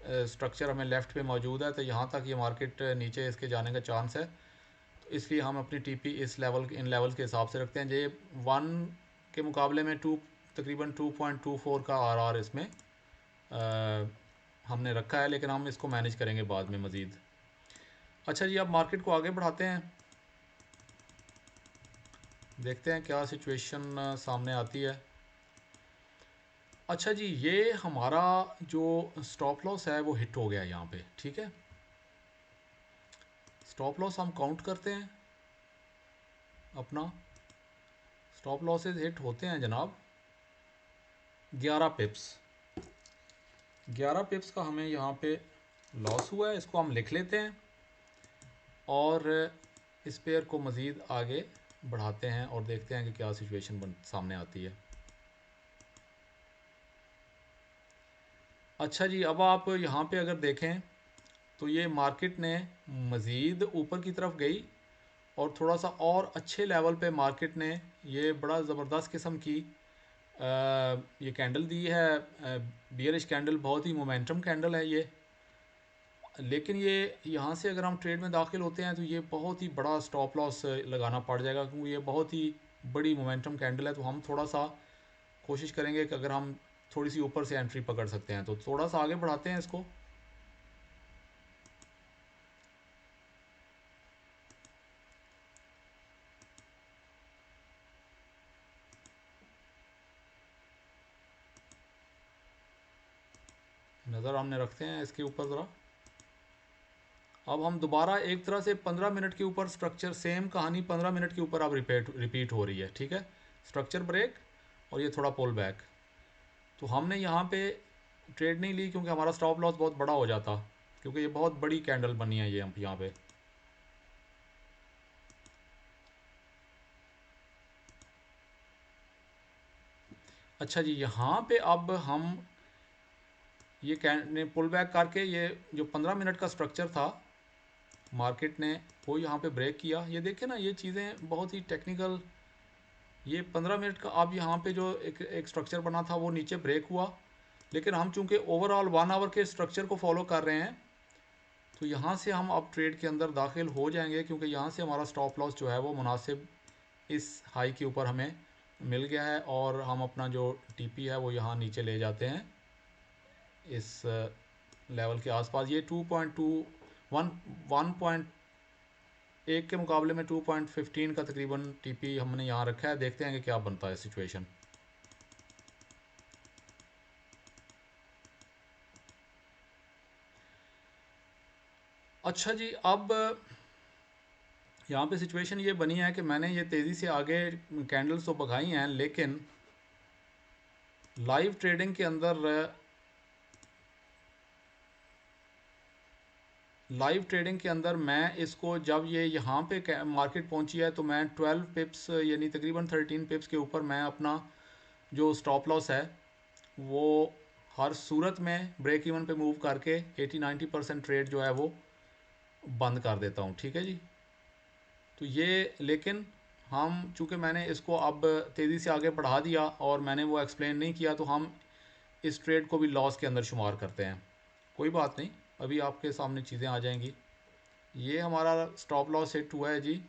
स्ट्रक्चर हमें लेफ़्ट पे मौजूद है, तो यहाँ तक ये मार्केट नीचे इसके जाने का चांस है। तो इसलिए हम अपनी टीपी इन लेवल के हिसाब से रखते हैं। ये 1 के मुकाबले में तकरीबन 2.24 का आर इसमें हमने रखा है, लेकिन हम इसको मैनेज करेंगे बाद में मज़ीद। अच्छा जी, अब मार्केट को आगे बढ़ाते हैं, देखते हैं क्या सिचुएशन सामने आती है। अच्छा जी, ये हमारा जो स्टॉप लॉस है वो हिट हो गया यहाँ पे, ठीक है। स्टॉप लॉस हम काउंट करते हैं अपना। स्टॉप लॉसेस हिट होते हैं जनाब 11 पिप्स। 11 पिप्स का हमें यहाँ पे लॉस हुआ है, इसको हम लिख लेते हैं। और इस पेयर को मज़ीद आगे बढ़ाते हैं और देखते हैं कि क्या सिचुएशन सामने आती है। अच्छा जी, अब आप यहाँ पे अगर देखें तो ये मार्केट ने मज़ीद ऊपर की तरफ गई, और थोड़ा सा और अच्छे लेवल पे मार्केट ने ये बड़ा ज़बरदस्त किस्म की ये कैंडल दी है। बियरिश कैंडल, बहुत ही मोमेंटम कैंडल है ये। लेकिन ये यहाँ से अगर हम ट्रेड में दाखिल होते हैं तो ये बहुत ही बड़ा स्टॉप लॉस लगाना पड़ जाएगा, क्योंकि ये बहुत ही बड़ी मोमेंटम कैंडल है। तो हम थोड़ा सा कोशिश करेंगे कि अगर हम थोड़ी सी ऊपर से एंट्री पकड़ सकते हैं तो थोड़ा सा आगे बढ़ाते हैं इसको। नज़र हमने रखते हैं इसके ऊपर ज़रा। अब हम दोबारा एक तरह से 15 मिनट के ऊपर स्ट्रक्चर, सेम कहानी 15 मिनट के ऊपर अब रिपीट हो रही है। ठीक है, स्ट्रक्चर ब्रेक और ये थोड़ा पुल बैक। तो हमने यहाँ पे ट्रेड नहीं ली क्योंकि हमारा स्टॉप लॉस बहुत बड़ा हो जाता, क्योंकि ये बहुत बड़ी कैंडल बनी है ये हम यहाँ पे। अच्छा जी, यहाँ पे अब हम ये कैंड पुल बैक करके ये जो 15 मिनट का स्ट्रक्चर था मार्केट ने वो यहाँ पे ब्रेक किया। ये देखें ना, ये चीज़ें बहुत ही टेक्निकल। ये 15 मिनट का अब यहाँ पे जो एक स्ट्रक्चर बना था वो नीचे ब्रेक हुआ, लेकिन हम चूंकि ओवरऑल 1 आवर के स्ट्रक्चर को फॉलो कर रहे हैं तो यहाँ से हम अब ट्रेड के अंदर दाखिल हो जाएंगे, क्योंकि यहाँ से हमारा स्टॉप लॉस जो है वो मुनासिब इस हाई के ऊपर हमें मिल गया है और हम अपना जो टीपी है वो यहाँ नीचे ले जाते हैं इस लेवल के आसपास। ये 1.1 के मुकाबले में 2.15 का तकरीबन टीपी हमने यहाँ रखा है। देखते हैं कि क्या बनता है सिचुएशन। अच्छा जी, अब यहाँ पे सिचुएशन ये बनी है कि मैंने ये तेज़ी से आगे कैंडल्स तो भगाई हैं, लेकिन लाइव ट्रेडिंग के अंदर मैं इसको जब ये यहाँ पे मार्केट पहुँची है तो मैं 12 पिप्स यानी तकरीबन 13 पिप्स के ऊपर मैं अपना जो स्टॉप लॉस है वो हर सूरत में ब्रेक इवन पे मूव करके 80-90% ट्रेड जो है वो बंद कर देता हूँ। ठीक है जी, तो ये लेकिन हम चूँकि मैंने इसको अब तेज़ी से आगे बढ़ा दिया और मैंने वो एक्सप्लेन नहीं किया, तो हम इस ट्रेड को भी लॉस के अंदर शुमार करते हैं। कोई बात नहीं, अभी आपके सामने चीज़ें आ जाएंगी। ये हमारा स्टॉप लॉस हिट हुआ है जी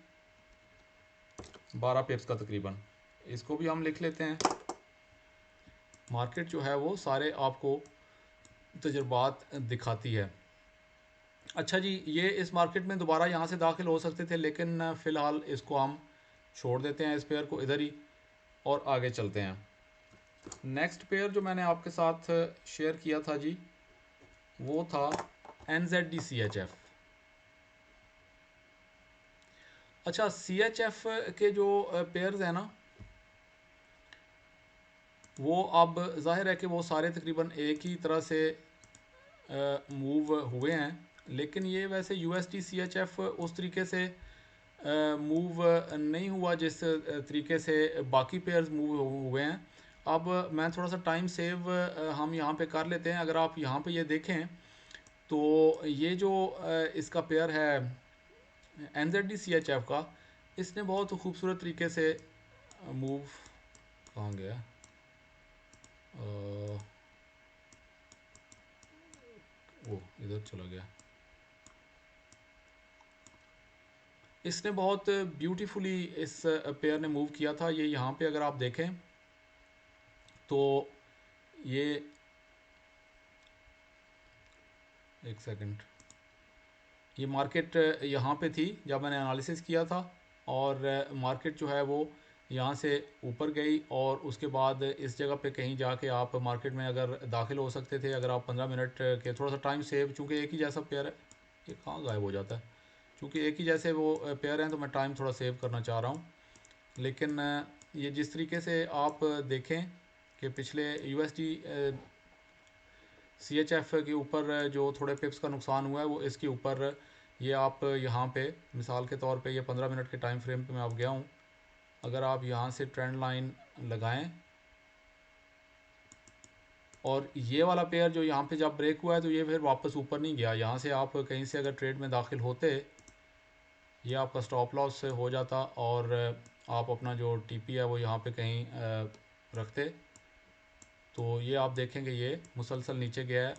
12 पिप्स का तकरीबन। इसको भी हम लिख लेते हैं। मार्केट जो है वो सारे आपको तजुर्बात दिखाती है। अच्छा जी, ये इस मार्केट में दोबारा यहाँ से दाखिल हो सकते थे, लेकिन फ़िलहाल इसको हम छोड़ देते हैं इस पेयर को इधर ही और आगे चलते हैं। नेक्स्ट पेयर जो मैंने आपके साथ शेयर किया था जी वो था NZD-CHF। अच्छा, CHF के जो पेयर्स हैं ना वो अब जाहिर है कि वो सारे तकरीबन एक ही तरह से मूव हुए हैं, लेकिन ये वैसे USD-CHF उस तरीके से मूव नहीं हुआ जिस तरीके से बाकी पेयर्स मूव हुए हैं। अब मैं थोड़ा सा टाइम सेव हम यहाँ पे कर लेते हैं। अगर आप यहाँ पे ये देखें तो ये जो इसका पेयर है NZD-CHF का, इसने बहुत खूबसूरत तरीके से मूव, कहाँ गया, वो इधर चला गया। इसने बहुत ब्यूटीफुली इस पेयर ने मूव किया था। ये यहाँ पे अगर आप देखें तो ये एक सेकंड, ये मार्केट यहाँ पे थी जब मैंने एनालिसिस किया था और मार्केट जो है वो यहाँ से ऊपर गई और उसके बाद इस जगह पे कहीं जाके आप मार्केट में अगर दाखिल हो सकते थे अगर आप 15 मिनट के थोड़ा सा टाइम सेव, चूँकि एक ही जैसा पेयर है। ये कहाँ गायब हो जाता है, चूँकि एक ही जैसे वो पेयर हैं तो मैं टाइम थोड़ा सेव करना चाह रहा हूँ। लेकिन ये जिस तरीके से आप देखें कि पिछले USD CHF के ऊपर जो थोड़े पिप्स का नुकसान हुआ है वो इसके ऊपर, ये आप यहाँ पे मिसाल के तौर पे ये 15 मिनट के टाइम फ्रेम पे मैं अब गया हूँ। अगर आप यहाँ से ट्रेंड लाइन लगाएं और ये वाला पेयर जो यहाँ पे जब ब्रेक हुआ है तो ये फिर वापस ऊपर नहीं गया। यहाँ से आप कहीं से अगर ट्रेड में दाखिल होते, ये आपका स्टॉप लॉस से हो जाता और आप अपना जो टीपी है वो यहाँ पे कहीं रखते, तो ये आप देखेंगे ये मुसलसल नीचे गया है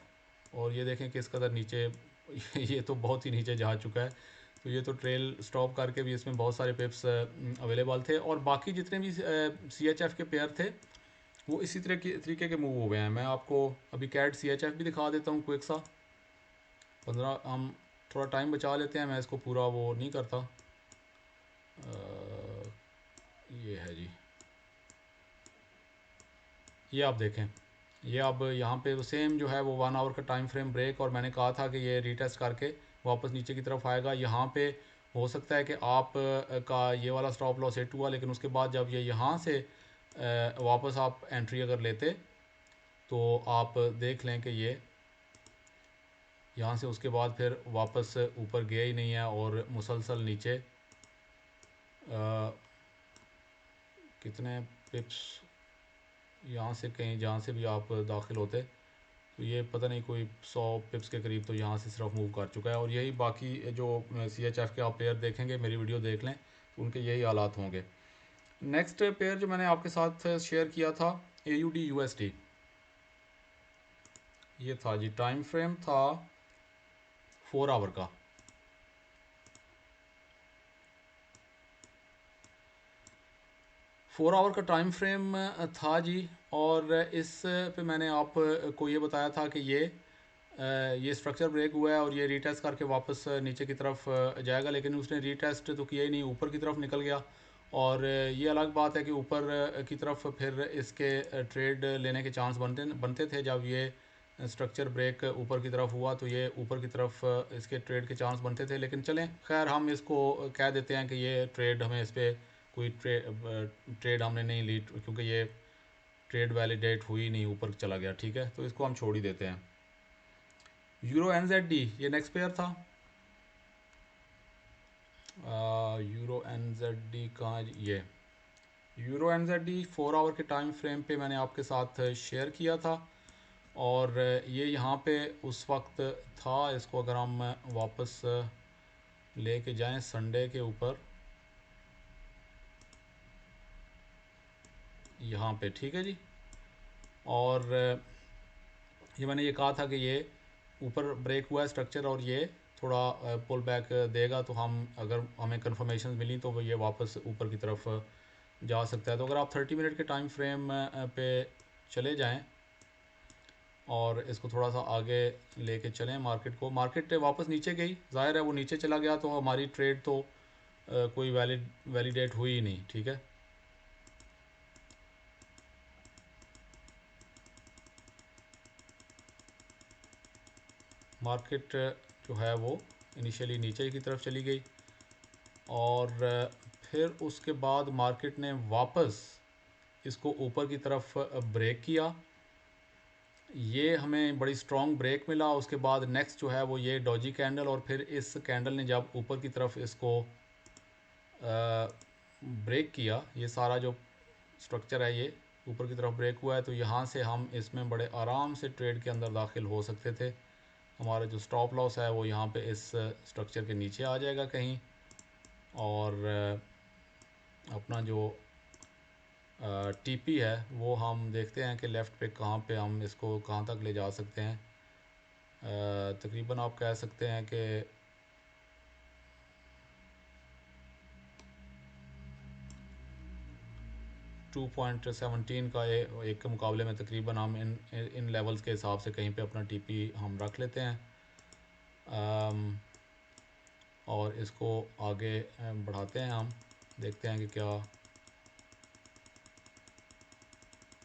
और ये देखें किस कदर नीचे ये तो बहुत ही नीचे जा चुका है। तो ये तो ट्रेल स्टॉप करके भी इसमें बहुत सारे पिप्स अवेलेबल थे और बाकी जितने भी CHF के पेयर थे वो इसी तरह के तरीके के मूव हो गए हैं। मैं आपको अभी कैट CHF भी दिखा देता हूँ क्विक सा। 15 हम थोड़ा टाइम बचा लेते हैं, मैं इसको पूरा वो नहीं करता। ये है जी, ये आप देखें ये अब यहाँ पे सेम जो है वो 1 आवर का टाइम फ्रेम ब्रेक, और मैंने कहा था कि ये रीटेस्ट करके वापस नीचे की तरफ आएगा। यहाँ पे हो सकता है कि आप का ये वाला स्टॉप लॉस हिट हुआ, लेकिन उसके बाद जब ये यहाँ से वापस आप एंट्री अगर लेते तो आप देख लें कि ये यहाँ से उसके बाद फिर वापस ऊपर गया ही नहीं है और मुसलसल नीचे कितने पिप्स यहाँ से कहीं जहाँ से भी आप दाखिल होते, तो ये पता नहीं कोई 100 पिप्स के करीब तो यहाँ से सिर्फ मूव कर चुका है। और यही बाकी जो CHF के आप पेयर देखेंगे, मेरी वीडियो देख लें तो उनके यही हालात होंगे। नेक्स्ट पेयर जो मैंने आपके साथ शेयर किया था AUD USD, ये था जी, टाइम फ्रेम था 4 आवर का। 4 आवर का टाइम फ्रेम था जी, और इस पे मैंने आपको ये बताया था कि ये स्ट्रक्चर ब्रेक हुआ है और ये रीटेस्ट करके वापस नीचे की तरफ जाएगा, लेकिन उसने रीटेस्ट तो किया ही नहीं, ऊपर की तरफ निकल गया। और ये अलग बात है कि ऊपर की तरफ फिर इसके ट्रेड लेने के चांस बनते बनते थे। जब ये स्ट्रक्चर ब्रेक ऊपर की तरफ हुआ तो ये ऊपर की तरफ इसके ट्रेड के चांस बनते थे, लेकिन चलें खैर हम इसको कह देते हैं कि ये ट्रेड हमें इस पर कोई ट्रेड हमने नहीं ली, क्योंकि ये ट्रेड वैलिडेट हुई नहीं, ऊपर चला गया, ठीक है, तो इसको हम छोड़ ही देते हैं। यूरो NZD, ये नेक्स्ट पेयर था। यूरो NZD कहाँ, ये यूरो NZD 4 आवर के टाइम फ्रेम पे मैंने आपके साथ शेयर किया था, और ये यहाँ पे उस वक्त था। इसको अगर हम वापस लेके जाएं संडे के ऊपर, यहाँ पे, ठीक है जी। और ये मैंने ये कहा था कि ये ऊपर ब्रेक हुआ है स्ट्रक्चर, और ये थोड़ा पुल बैक देगा, तो हम अगर हमें कंफर्मेशन मिली तो ये वापस ऊपर की तरफ जा सकता है। तो अगर आप 30 मिनट के टाइम फ्रेम पे चले जाएं और इसको थोड़ा सा आगे लेके चलें मार्केट को, मार्केट वापस नीचे गई, ज़ाहिर है वो नीचे चला गया तो हमारी ट्रेड तो कोई वैलिडेट हुई ही नहीं, ठीक है। मार्केट जो है वो इनिशियली नीचे की तरफ चली गई, और फिर उसके बाद मार्केट ने वापस इसको ऊपर की तरफ ब्रेक किया। ये हमें बड़ी स्ट्रॉन्ग ब्रेक मिला। उसके बाद नेक्स्ट जो है वो ये डॉजी कैंडल, और फिर इस कैंडल ने जब ऊपर की तरफ इसको ब्रेक किया, ये सारा जो स्ट्रक्चर है ये ऊपर की तरफ ब्रेक हुआ है, तो यहाँ से हम इसमें बड़े आराम से ट्रेड के अंदर दाखिल हो सकते थे। हमारा जो स्टॉप लॉस है वो यहाँ पे इस स्ट्रक्चर के नीचे आ जाएगा कहीं, और अपना जो TP है वो हम देखते हैं कि लेफ़्ट पे कहाँ पे हम इसको कहाँ तक ले जा सकते हैं। तकरीबन आप कह सकते हैं कि 2.17 का एक के मुकाबले में तकरीबन हम इन लेवल्स के हिसाब से कहीं पे अपना TP हम रख लेते हैं, और इसको आगे बढ़ाते हैं। हम देखते हैं कि क्या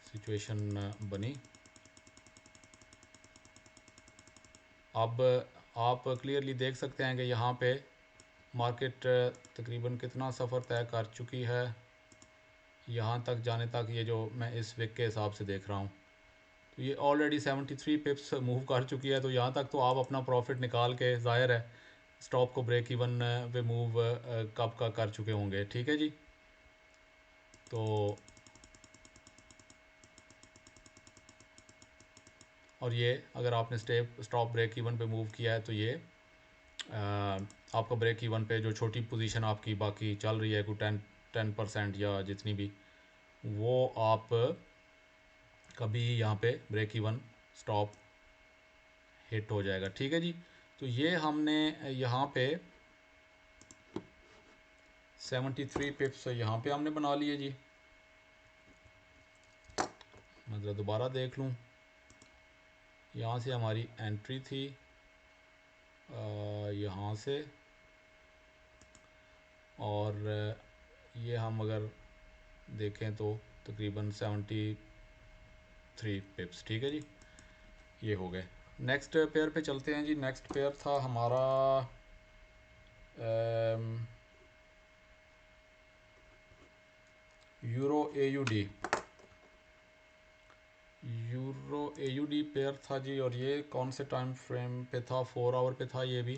सिचुएशन बनी। अब आप क्लियरली देख सकते हैं कि यहाँ पे मार्केट तकरीबन कितना सफ़र तय कर चुकी है यहाँ तक जाने तक, ये जो मैं इस वीक के हिसाब से देख रहा हूँ, तो ये ऑलरेडी 73 पिप्स मूव कर चुकी है। तो यहाँ तक तो आप अपना प्रॉफिट निकाल के, ज़ाहिर है स्टॉप को ब्रेक इवन पे मूव कब का कर चुके होंगे, ठीक है जी। तो और ये अगर आपने स्टॉप ब्रेक इवन पे मूव किया है तो ये आपका ब्रेक इवन पे जो छोटी पोजीशन आपकी बाकी चल रही है कोई 10% या जितनी भी, वो आप कभी यहाँ पे ब्रेक इवन स्टॉप हिट हो जाएगा, ठीक है जी। तो ये हमने यहाँ पे 73 पिप्स यहाँ पे हमने बना लिए जी। मैं ज़रा दोबारा देख लूँ, यहाँ से हमारी एंट्री थी यहाँ से, और ये हम अगर देखें तो तकरीबन 70 3 पिप्स। ठीक है जी, ये हो गए। नेक्स्ट पेयर पे चलते हैं जी। नेक्स्ट पेयर था हमारा euro AUD। Euro AUD pair था जी, और ये कौन से टाइम फ्रेम पे था? 4 आवर पे था ये भी।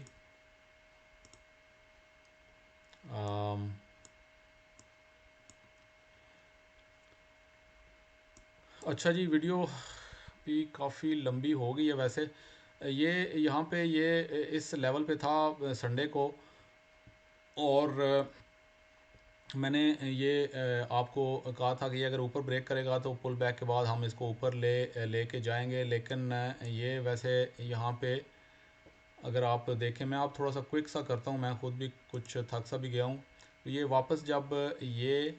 अम, अच्छा जी, वीडियो भी काफ़ी लंबी हो गई है वैसे। ये यहाँ पे ये इस लेवल पे था संडे को, और मैंने ये आपको कहा था कि ये अगर ऊपर ब्रेक करेगा तो पुल बैक के बाद हम इसको ऊपर लेके जाएंगे, लेकिन ये वैसे यहाँ पे अगर आप देखें, मैं आप थोड़ा सा क्विक सा करता हूँ, मैं खुद भी कुछ थक सा भी गया हूँ। तो ये वापस जब ये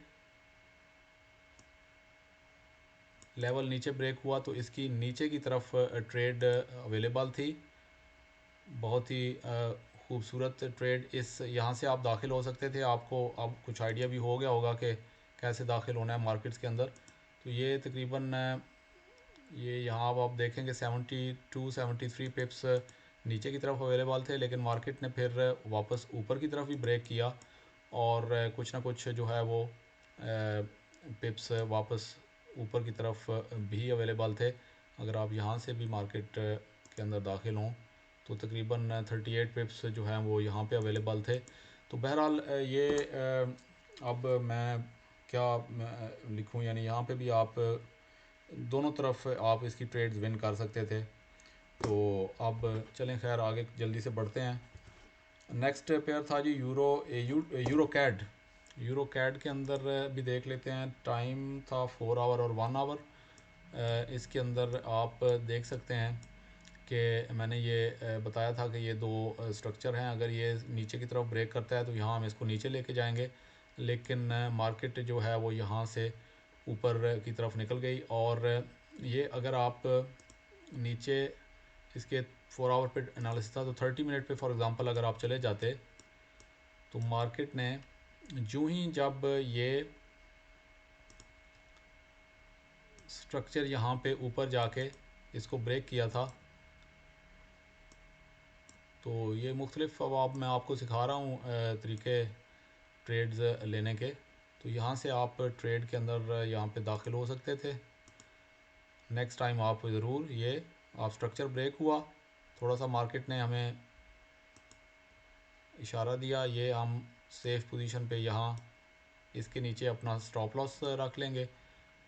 लेवल नीचे ब्रेक हुआ तो इसकी नीचे की तरफ ट्रेड अवेलेबल थी। बहुत ही खूबसूरत ट्रेड। इस यहाँ से आप दाखिल हो सकते थे। आपको अब कुछ आइडिया भी हो गया होगा कि कैसे दाखिल होना है मार्केट्स के अंदर। तो ये तकरीबन ये यहाँ अब आप देखेंगे 72-73 पिप्स नीचे की तरफ अवेलेबल थे, लेकिन मार्केट ने फिर वापस ऊपर की तरफ भी ब्रेक किया, और कुछ ना कुछ जो है वो पिप्स वापस ऊपर की तरफ भी अवेलेबल थे। अगर आप यहाँ से भी मार्केट के अंदर दाखिल हों तो तकरीबन 38 पिप्स जो हैं वो यहाँ पे अवेलेबल थे। तो बहरहाल ये अब मैं क्या लिखूँ, यानी यहाँ पे भी आप दोनों तरफ आप इसकी ट्रेड्स विन कर सकते थे। तो अब चलें, खैर आगे जल्दी से बढ़ते हैं। नेक्स्ट पेयर था जी यूरो कैड। यूरो कैड के अंदर भी देख लेते हैं। टाइम था 4 आवर और 1 आवर। इसके अंदर आप देख सकते हैं कि मैंने ये बताया था कि ये दो स्ट्रक्चर हैं। अगर ये नीचे की तरफ ब्रेक करता है तो यहाँ हम इसको नीचे लेके जाएंगे, लेकिन मार्केट जो है वो यहाँ से ऊपर की तरफ निकल गई। और ये अगर आप नीचे इसके 4 आवर पे एनालिसिस था तो 30 मिनट पे फॉर एग्ज़ाम्पल अगर आप चले जाते तो मार्केट ने यूं ही जब ये स्ट्रक्चर यहाँ पे ऊपर जाके इसको ब्रेक किया था, तो ये मुख्तलिफ अब मैं आपको सिखा रहा हूँ तरीके ट्रेड्स लेने के। तो यहाँ से आप ट्रेड के अंदर यहाँ पे दाखिल हो सकते थे। नेक्स्ट टाइम आप ज़रूर ये आप स्ट्रक्चर ब्रेक हुआ, थोड़ा सा मार्केट ने हमें इशारा दिया, ये हम सेफ़ पोजीशन पे यहाँ इसके नीचे अपना स्टॉप लॉस रख लेंगे,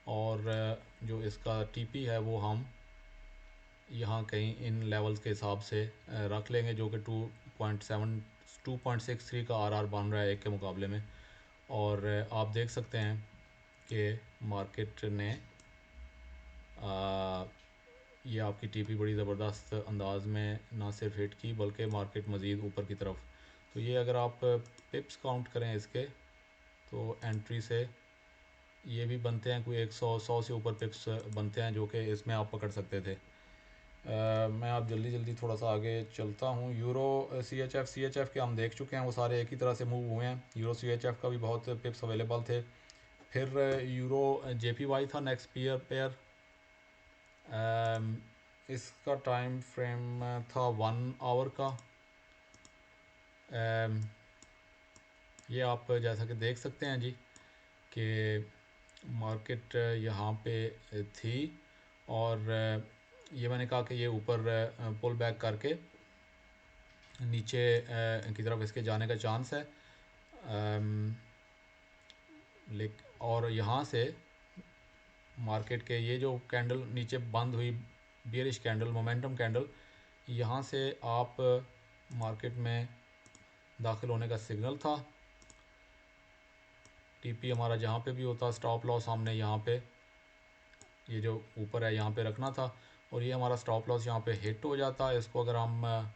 और जो इसका टीपी है वो हम यहाँ कहीं इन लेवल्स के हिसाब से रख लेंगे, जो कि 2.63 का आरआर बन रहा है एक के मुकाबले में। और आप देख सकते हैं कि मार्केट ने ये आपकी टीपी बड़ी ज़बरदस्त अंदाज में ना सिर्फ हिट की बल्कि मार्केट मज़ीद ऊपर की तरफ। तो ये अगर आप पिप्स काउंट करें इसके, तो एंट्री से ये भी बनते हैं कोई 100 से ऊपर पिप्स बनते हैं, जो कि इसमें आप पकड़ सकते थे। मैं आप जल्दी जल्दी थोड़ा सा आगे चलता हूँ। यूरो CHF के हम देख चुके हैं, वो सारे एक ही तरह से मूव हुए हैं। यूरो CHF का भी बहुत पिप्स अवेलेबल थे। फिर यूरो JPY था नेक्स्ट पेयर। इसका टाइम फ्रेम था 1 आवर का। अम, ये आप जैसा कि देख सकते हैं जी कि मार्केट यहाँ पे थी, और ये मैंने कहा कि ये ऊपर पुल बैक करके नीचे की तरफ इसके जाने का चांस है। और यहाँ से मार्केट के ये जो कैंडल नीचे बंद हुई, बियरिश कैंडल, मोमेंटम कैंडल, यहाँ से आप मार्केट में दाखिल होने का सिग्नल था। टीपी हमारा जहाँ पे भी होता, स्टॉप लॉस हमने यहाँ पे ये जो ऊपर है यहाँ पे रखना था, और ये हमारा स्टॉप लॉस यहाँ पे हिट हो जाता है। इसको अगर हम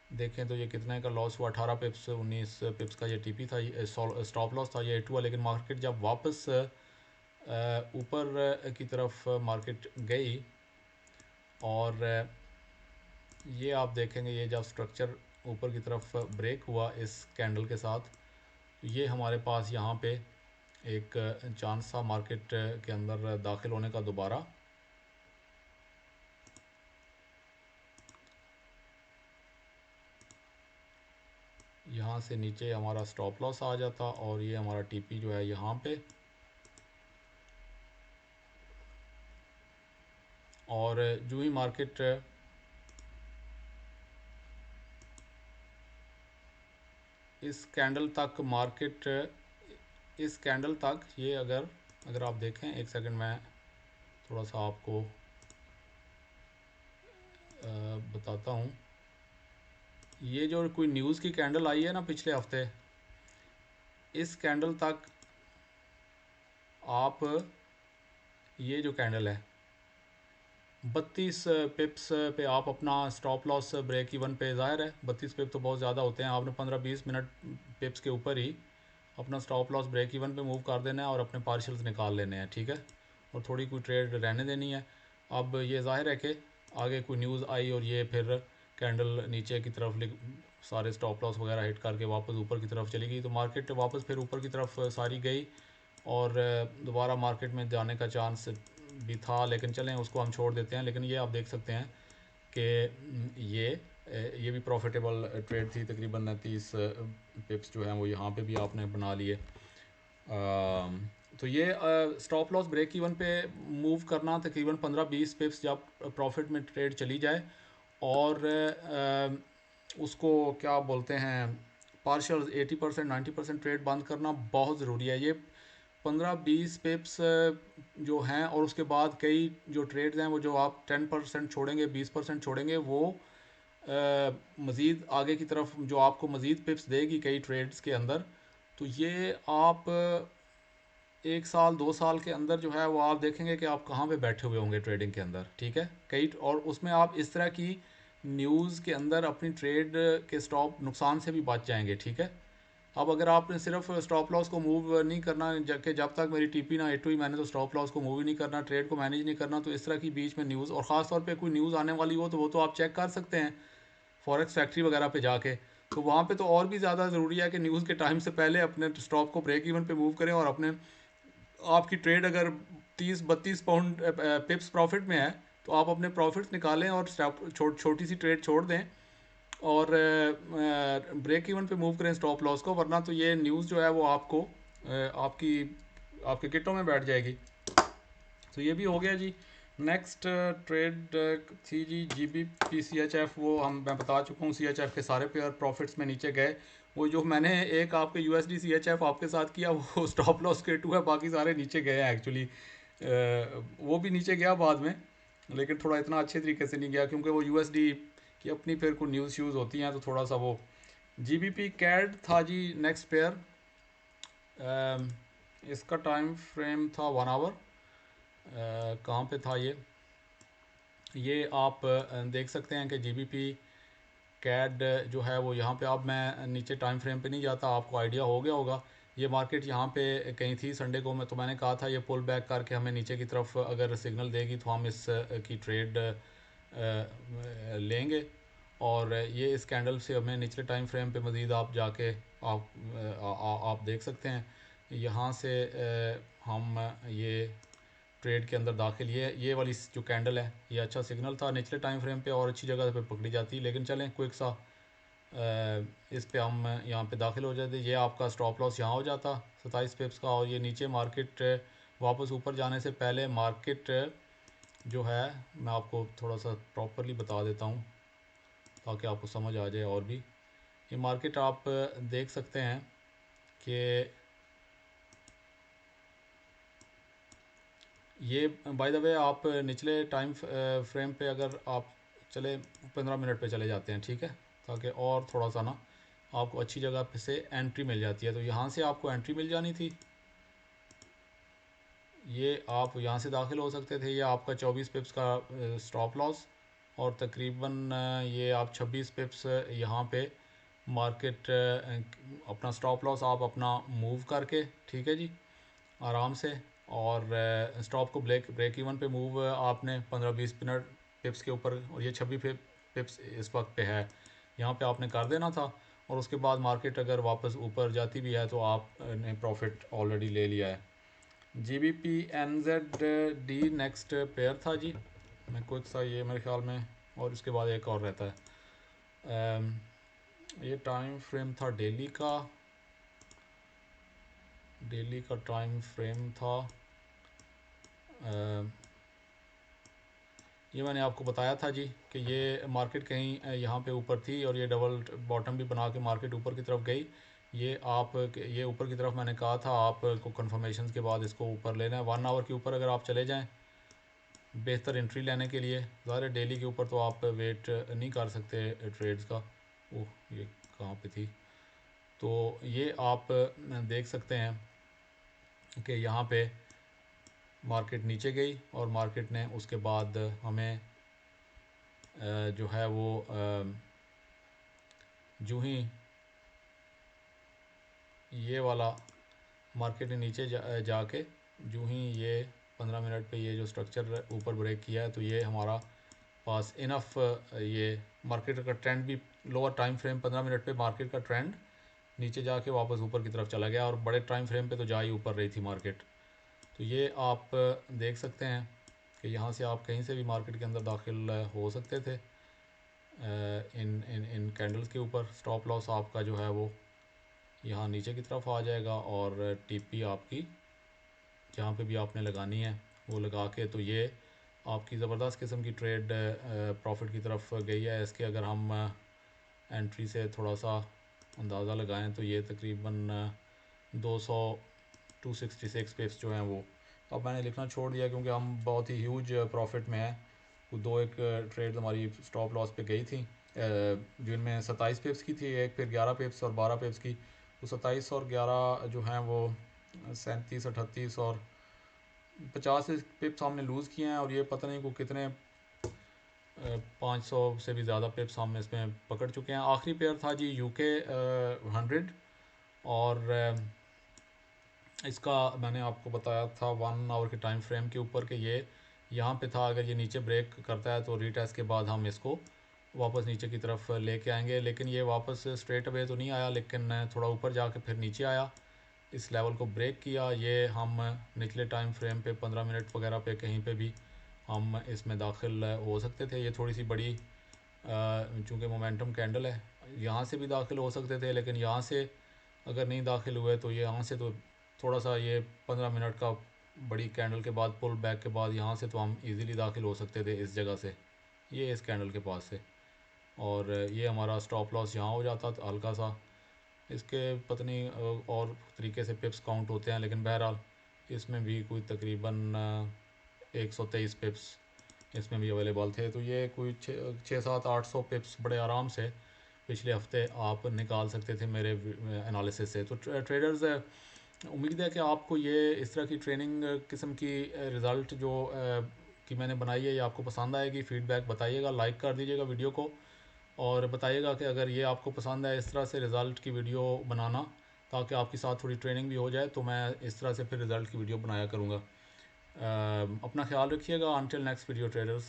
देखें तो ये कितने का लॉस हुआ, 18 पिप्स, 19 पिप्स का ये टीपी था, ये स्टॉप लॉस था, ये हिट हुआ। लेकिन मार्केट जब वापस ऊपर की तरफ मार्केट गई, और ये आप देखेंगे ये जब स्ट्रक्चर ऊपर की तरफ ब्रेक हुआ इस कैंडल के साथ, तो ये हमारे पास यहाँ पे एक चांस था मार्केट के अंदर दाखिल होने का दोबारा। यहाँ से नीचे हमारा स्टॉप लॉस आ जाता और ये हमारा टीपी जो है यहाँ पे, और जो ही मार्केट इस कैंडल तक इस कैंडल तक ये अगर आप देखें, एक सेकंड मैं थोड़ा सा आपको बताता हूँ। ये जो कोई न्यूज़ की कैंडल आई है ना पिछले हफ्ते, इस कैंडल तक आप, ये जो कैंडल है 32 पिप्स पे आप अपना स्टॉप लॉस ब्रेक इवन पे, ज़ाहिर है 32 पिप तो बहुत ज़्यादा होते हैं, आपने 15-20 मिनट पिप्स के ऊपर ही अपना स्टॉप लॉस ब्रेक इवन पे मूव कर देना है और अपने पार्शल्स निकाल लेने हैं, ठीक है, और थोड़ी कोई ट्रेड रहने देनी है। अब ये ज़ाहिर है कि आगे कोई न्यूज़ आई और ये फिर कैंडल नीचे की तरफ सारे स्टॉप लॉस वगैरह हिट करके वापस ऊपर की तरफ चली गई, तो मार्केट वापस फिर ऊपर की तरफ सारी गई और दोबारा मार्केट में जाने का चांस भी था, लेकिन चलें उसको हम छोड़ देते हैं। लेकिन ये आप देख सकते हैं कि ये भी प्रॉफिटेबल ट्रेड थी, तकरीबन 30 पिप्स जो हैं वो यहाँ पे भी आपने बना लिए। तो ये स्टॉप लॉस ब्रेक इवन पे मूव करना तकरीबन 15-20 पिप्स जब प्रॉफिट में ट्रेड चली जाए, और उसको क्या बोलते हैं, पार्शल 80% 90% ट्रेड बंद करना बहुत ज़रूरी है। ये 15-20 पिप्स जो हैं, और उसके बाद कई जो ट्रेड्स हैं वो जो आप 10% छोड़ेंगे, 20% छोड़ेंगे, वो मज़ीद आगे की तरफ जो आपको मज़ीद पिप्स देगी कई ट्रेड्स के अंदर। तो ये आप 1 साल 2 साल के अंदर जो है वो आप देखेंगे कि आप कहाँ पे बैठे हुए होंगे ट्रेडिंग के अंदर, ठीक है, कई, और उसमें आप इस तरह की न्यूज़ के अंदर अपनी ट्रेड के स्टॉप नुकसान से भी बच जाएंगे, ठीक है। अब अगर आपने सिर्फ स्टॉप लॉस को मूव नहीं करना कि जब तक मेरी टीपी ना हिट हुई मैंने तो स्टॉप लॉस को मूव ही नहीं करना, ट्रेड को मैनेज नहीं करना, तो इस तरह की बीच में न्यूज़, और ख़ास तौर पे कोई न्यूज़ आने वाली हो तो वो तो आप चेक कर सकते हैं फॉरेक्स फैक्ट्री वगैरह पे जाके, तो वहाँ पे तो और भी ज़्यादा ज़रूरी है कि न्यूज़ के टाइम से पहले अपने स्टॉप को ब्रेक इवन पे मूव करें, और अपने आपकी ट्रेड अगर 30-32 पाउंड पिप्स प्रॉफिट में है तो आप अपने प्रॉफिट्स निकालें और छोटी सी ट्रेड छोड़ दें और ब्रेक इवन पे मूव करें स्टॉप लॉस को, वरना तो ये न्यूज़ जो है वो आपको आपकी आपके किटों में बैठ जाएगी। तो ये भी हो गया जी। नेक्स्ट ट्रेड थी जी GBP CHF, वो मैं बता चुका हूँ, CHF के सारे पेयर प्रॉफिट्स में नीचे गए। वो जो मैंने एक आपके USD CHF आपके साथ किया वो स्टॉप लॉस के टू है, बाकी सारे नीचे गए हैं एक्चुअली। वो भी नीचे गया बाद में, लेकिन थोड़ा इतना अच्छे तरीके से नहीं गया क्योंकि वो USD की अपनी फिर कोई न्यूज़ श्यूज़ होती हैं तो थोड़ा सा वो। GBP CAD था जी नेक्स्ट पेयर, इसका टाइम फ्रेम था 1 आवर। कहाँ पे था ये आप देख सकते हैं कि GBP CAD जो है वो यहाँ पे, अब मैं नीचे टाइम फ्रेम पे नहीं जाता, आपको आइडिया हो गया होगा। ये मार्केट यहाँ पे कहीं थी संडे को, मैं मैंने कहा था ये पुल बैक करके हमें नीचे की तरफ अगर सिग्नल देगी तो हम इस की ट्रेड लेंगे, और ये इस कैंडल से हमें निचले टाइम फ्रेम पे मज़ीद आप जाके आप देख सकते हैं यहाँ से हम ये ट्रेड के अंदर दाखिल, ये वाली जो कैंडल है ये अच्छा सिग्नल था निचले टाइम फ्रेम पे और अच्छी जगह पे पकड़ी जाती, लेकिन चलें क्विक सा इस पे हम यहाँ पे दाखिल हो जाते। ये आपका स्टॉप लॉस यहाँ हो जाता 27 पिप्स का, और ये नीचे मार्केट वापस ऊपर जाने से पहले मार्केट जो है, मैं आपको थोड़ा सा प्रॉपरली बता देता हूँ ताकि आपको समझ आ जाए। और भी ये मार्केट आप देख सकते हैं कि ये बाय द वे आप निचले टाइम फ्रेम पे अगर आप चले 15 मिनट पे चले जाते हैं, ठीक है, ताकि और थोड़ा सा ना आपको अच्छी जगह पे से एंट्री मिल जाती है। तो यहाँ से आपको एंट्री मिल जानी थी, ये आप यहाँ से दाखिल हो सकते थे, ये आपका 24 पिप्स का स्टॉप लॉस, और तकरीबन ये आप 26 पिप्स यहाँ पे मार्केट अपना स्टॉप लॉस आप अपना मूव करके, ठीक है जी, आराम से, और स्टॉप को ब्रेक इवन पे मूव आपने 15-20 मिनट पिप्स के ऊपर, और ये 26 पिप्स इस वक्त पे है, यहाँ पे आपने कर देना था, और उसके बाद मार्केट अगर वापस ऊपर जाती भी है तो आपने प्रॉफिट ऑलरेडी ले लिया है। GBP NZD नेक्स्ट पेयर था जी, मैं क्विक सा ये मेरे ख्याल में, और इसके बाद एक और रहता है। ये टाइम फ्रेम था डेली का टाइम फ्रेम था। ये मैंने आपको बताया था जी कि ये मार्केट कहीं यहाँ पे ऊपर थी और ये डबल बॉटम भी बना के मार्केट ऊपर की तरफ गई। ये ऊपर की तरफ मैंने कहा था आपको कंफर्मेशन के बाद इसको ऊपर लेना है। 1 आवर के ऊपर अगर आप चले जाएं बेहतर एंट्री लेने के लिए। ज़ाहिर डेली के ऊपर तो आप वेट नहीं कर सकते ट्रेड्स का। ओह ये कहाँ पे थी? तो ये आप देख सकते हैं कि यहाँ पे मार्केट नीचे गई और मार्केट ने उसके बाद हमें जो है वो जो ही ये वाला मार्केट ने नीचे जाके जो ही ये 15 मिनट पे ये जो स्ट्रक्चर ऊपर ब्रेक किया है तो ये हमारा पास इनफ ये मार्केट का ट्रेंड भी लोअर टाइम फ्रेम 15 मिनट पे मार्केट का ट्रेंड नीचे जाके वापस ऊपर की तरफ चला गया और बड़े टाइम फ्रेम पे तो जा ही ऊपर रही थी मार्केट। तो ये आप देख सकते हैं कि यहाँ से आप कहीं से भी मार्केट के अंदर दाखिल हो सकते थे। इन इन इन कैंडल्स के ऊपर स्टॉप लॉस आपका जो है वो यहाँ नीचे की तरफ आ जाएगा और टीपी आपकी जहाँ पे भी आपने लगानी है वो लगा के तो ये आपकी ज़बरदस्त किस्म की ट्रेड प्रॉफिट की तरफ गई है। इसके अगर हम एंट्री से थोड़ा सा अंदाज़ा लगाएं तो ये तकरीबन 200 266 पिप्स जो हैं वो अब मैंने लिखना छोड़ दिया क्योंकि हम बहुत ही ह्यूज प्रॉफिट में हैं। दो एक ट्रेड हमारी स्टॉप लॉस पे गई थी जिनमें 27 पिप्स की थी एक, फिर 11 पिप्स और 12 पिप्स की। तो 27 और 11 जो हैं वो 37 38 और 50 पिप्स हमने लूज़ किए हैं और ये पता नहीं को कितने 500 से भी ज़्यादा पिप्स हम इसमें पकड़ चुके हैं। आखिरी पेयर था जी यूके 100 और इसका मैंने आपको बताया था 1 आवर के टाइम फ्रेम के ऊपर कि ये यहाँ पे था। अगर ये नीचे ब्रेक करता है तो रीटेस्ट के बाद हम इसको वापस नीचे की तरफ लेके आएंगे, लेकिन ये वापस स्ट्रेट अवे तो नहीं आया, लेकिन थोड़ा ऊपर जाके फिर नीचे आया, इस लेवल को ब्रेक किया। ये हम निचले टाइम फ्रेम पे 15 मिनट वगैरह पे कहीं पे भी हम इसमें दाखिल हो सकते थे। ये थोड़ी सी बड़ी चूँकि मोमेंटम कैंडल है यहाँ से भी दाखिल हो सकते थे, लेकिन यहाँ से अगर नहीं दाखिल हुए तो ये यहाँ से तो थोड़ा सा ये 15 मिनट का बड़ी कैंडल के बाद पुल बैक के बाद यहाँ से तो हम इजीली दाखिल हो सकते थे इस जगह से, ये इस कैंडल के पास से। और ये हमारा स्टॉप लॉस यहाँ हो जाता था हल्का सा। इसके पता नहीं और तरीके से पिप्स काउंट होते हैं, लेकिन बहरहाल इसमें भी कोई तकरीबन 123 पिप्स इसमें भी अवेलेबल थे। तो ये कोई 600-700-800 पिप्स बड़े आराम से पिछले हफ्ते आप निकाल सकते थे मेरे एनालिसिस से। तो ट्रेडर्स उम्मीद है कि आपको ये इस तरह की ट्रेनिंग किस्म की रिज़ल्ट जो कि मैंने बनाई है ये आपको पसंद आएगी। फ़ीडबैक बताइएगा, लाइक कर दीजिएगा वीडियो को और बताइएगा कि अगर ये आपको पसंद है इस तरह से रिज़ल्ट की वीडियो बनाना, ताकि आपके साथ थोड़ी ट्रेनिंग भी हो जाए, तो मैं इस तरह से फिर रिज़ल्ट की वीडियो बनाया करूँगा। अपना ख्याल रखिएगा। Until next video traders.